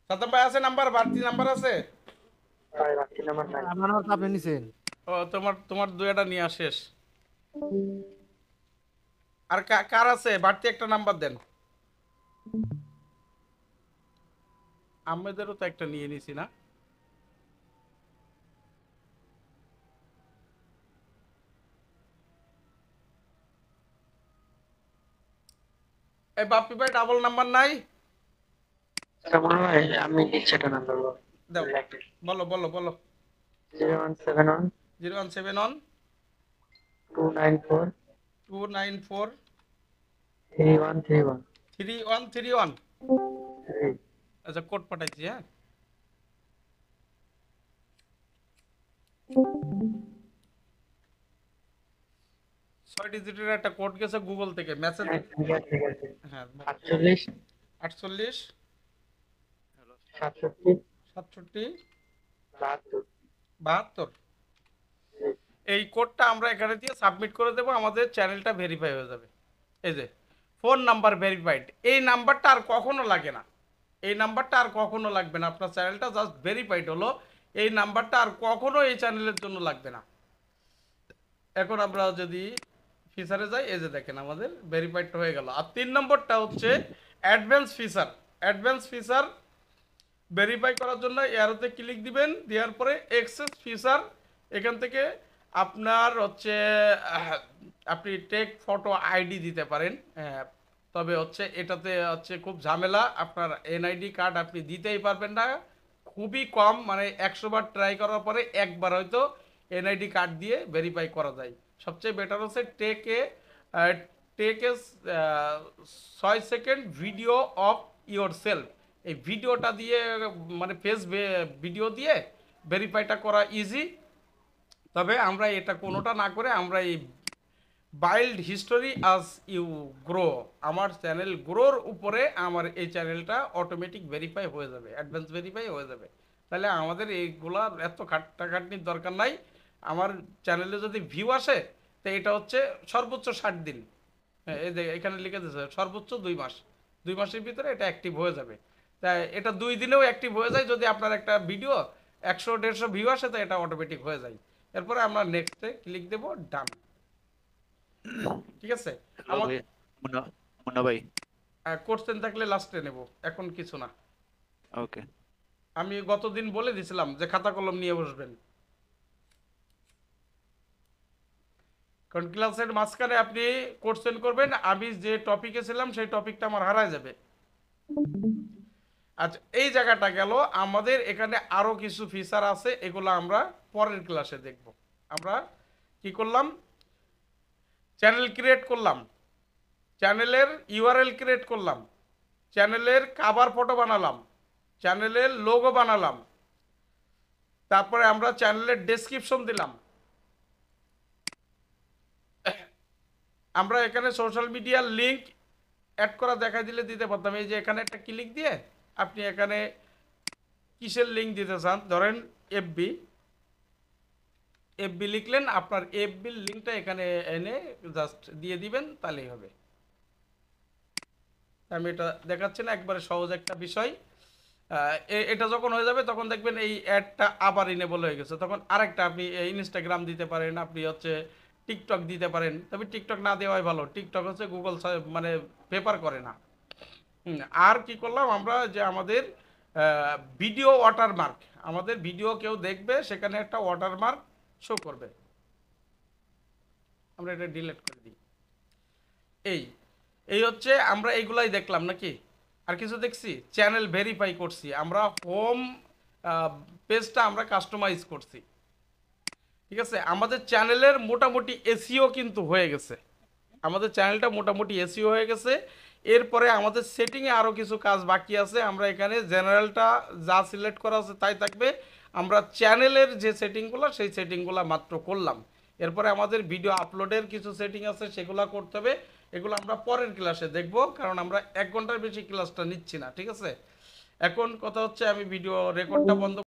সাদ্দাম ভাই আছে নাম্বার, বাড়তি নাম্বার আছে? ভাই বাকি নাম্বার নাই। আমার নাম্বার তো আপনি নিছেন। ও তোমার তোমার দুইটা নিয়ে শেষ। আর কার আছে বাড়তি একটা নাম্বার দেন। আহমেদেরও তো একটা নিয়ে নিছি না? এই বাপ্পি ভাই ডাবল নাম্বার নাই? মনে হয় আমি দিচ্ছি একটা নাম্বার দাও, বলো বলো বলো। 0171 0171 294 294 3131 3131। আচ্ছা কোড পাঠাইছি, হ্যাঁ। ছয় ডিজিটের একটা কোড গেছে গুগল থেকে মেসেজ। ঠিক আছে ঠিক আছে। হ্যাঁ 48 48 67 67 72 72। এই কোডটা আমরা এখানে দিয়ে সাবমিট করে দেবো, আমাদের চ্যানেলটা ভেরিফাই হয়ে যাবে। এই যে ফোন নাম্বার ভেরিফাইড, এই নাম্বারটা আর কখনো লাগে না। এই নাম্বারটা আর কখনো লাগবে না, আপনার চ্যানেলটা জাস্ট ভেরিফাইড হলো। এই নাম্বারটা আর কখনো এই চ্যানেলের জন্য লাগবে না। এখন আমরা যদি ফিচারে যাই, এই যে দেখেন আমাদের ভেরিফাইডটা হয়ে গেল। আর 3 নম্বরটা হচ্ছে advance feature. Advance feature verify করার জন্য এরোতে ক্লিক দিবেন, দেওয়ার পরে এক্সেস ফিচার, এখান থেকে আপনার হচ্ছে আপনি টেক ফটো আইডি দিতে পারেন। তবে হচ্ছে এটাতে হচ্ছে খুব ঝামেলা, আপনার এনআইডি কার্ড আপনি দিতেই পারবেন না, খুবই কম, মানে 100 বার ট্রাই করার পরে একবার হয়তো এনআইডি কার্ড দিয়ে ভেরিফাই করা যায়। সবচেয়ে বেটার হচ্ছে টেকে 6 second video of your self, এই ভিডিওটা দিয়ে মানে ফেস ভিডিও দিয়ে ভেরিফাইটা করা ইজি। তবে আমরা এটা কোনোটা না করে আমরা এই বাইল্ড হিস্টোরি আজ ইউ গ্রো, আমার চ্যানেল গ্রোর উপরে আমার এই চ্যানেলটা অটোমেটিক ভেরিফাই হয়ে যাবে, অ্যাডভান্স ভেরিফাই হয়ে যাবে। তাহলে আমাদের এইগুলার এত খাটাখাটনির দরকার নাই। আমার চ্যানেলে যদি ভিউ আসে তো এটা হচ্ছে সর্বোচ্চ 60 দিন। হ্যাঁ, এই যে এখানে লিখে দিয়েছে সর্বোচ্চ 2 মাস, 2 মাসের ভিতরে এটা অ্যাক্টিভ হয়ে যাবে। তাই এটা 2 দিনেও অ্যাক্টিভ হয়ে যায়, যদি আপনার একটা ভিডিও 100-150 ভিউ আসে তো এটা অটোমেটিক হয়ে যায়। এরপরে আমরা নেক্সটে ক্লিক দেবো, ডান। ঠিক আছে। হ্যালো ভাই, মুন্না মুন্না ভাই। কোশ্চেন থাকলে লাস্টে নেব, এখন কিছু না। ওকে, আমি গতদিন বলে দিছিলাম যে খাতা কলম নিয়ে বসবেন। কারণ ক্লাসের মাঝখানে আপনি কোশ্চেন করবেন, আমি যে টপিকে ছিলাম সেই টপিকটা আমার হারায় যাবে। আচ্ছা, এই জায়গাটা গেল। আমাদের এখানে আরো কিছু ফিচার আছে, এগুলো আমরা পরের ক্লাসে দেখব। আমরা কি করলাম, চ্যানেল ক্রিয়েট করলাম, চ্যানেলের ইউআরএল ক্রিয়েট করলাম, চ্যানেলের কাভার ফটো বানালাম, চ্যানেলের লোগো বানালাম, তারপরে আমরা চ্যানেলের ডেসক্রিপশন দিলাম। আমরা এখানে সোশ্যাল মিডিয়ার লিঙ্ক অ্যাড করা দেখাই দিলে দিতে পারতাম। এই যে এখানে একটা ক্লিক দিয়ে আপনি এখানে কিসের লিঙ্ক দিতে চান, ধরেন এফবি, এফবি লিখলেন, আপনার এফবির লিঙ্কটা এখানে এনে জাস্ট দিয়ে দিবেন, তাহলেই হবে। আমি এটা দেখাচ্ছি না, একবারে সহজ একটা বিষয়। এটা যখন হয়ে যাবে তখন দেখবেন এই অ্যাডটা আবার ইনেবল হয়ে গেছে। তখন আরেকটা আপনি ইনস্টাগ্রাম দিতে পারেন, আপনি হচ্ছে টিকটক দিতে পারেন। তবে টিকটক না দেওয়াই ভালো, টিকটক হচ্ছে গুগল মানে পেপার করে না। আর কি করলাম আমরা, যে আমাদের ভিডিও ওয়াটারমার্ক, আমাদের ভিডিও কেউ দেখবে সেখানে একটা ওয়াটারমার্ক শো করবে। আমরা এটা ডিলিট করে দিই। এই এই হচ্ছে আমরা এইগুলাই দেখলাম নাকি, আর কিছু দেখছি? চ্যানেল ভেরিফাই করছি, আমরা হোম পেজটা আমরা কাস্টমাইজ করছি। ঠিক আছে, আমাদের চ্যানেলের মোটামুটি এসইও কিন্তু হয়ে গেছে, আমাদের চ্যানেলটা মোটামুটি এসইও হয়ে গেছে। এরপরে আমাদের সেটিংয়ে আরও কিছু কাজ বাকি আছে। আমরা এখানে জেনারেলটা যা সিলেক্ট করা আছে তাই থাকবে, আমরা চ্যানেলের যে সেটিংগুলো সেই সেটিংগুলো মাত্র করলাম। এরপরে আমাদের ভিডিও আপলোডের কিছু সেটিং আছে, সেগুলো করতে হবে। এগুলো আমরা পরের ক্লাসে দেখব, কারণ আমরা 1 ঘন্টার বেশি ক্লাসটা নিচ্ছি না। ঠিক আছে, এখন কথা হচ্ছে আমি ভিডিও রেকর্ডটা বন্ধ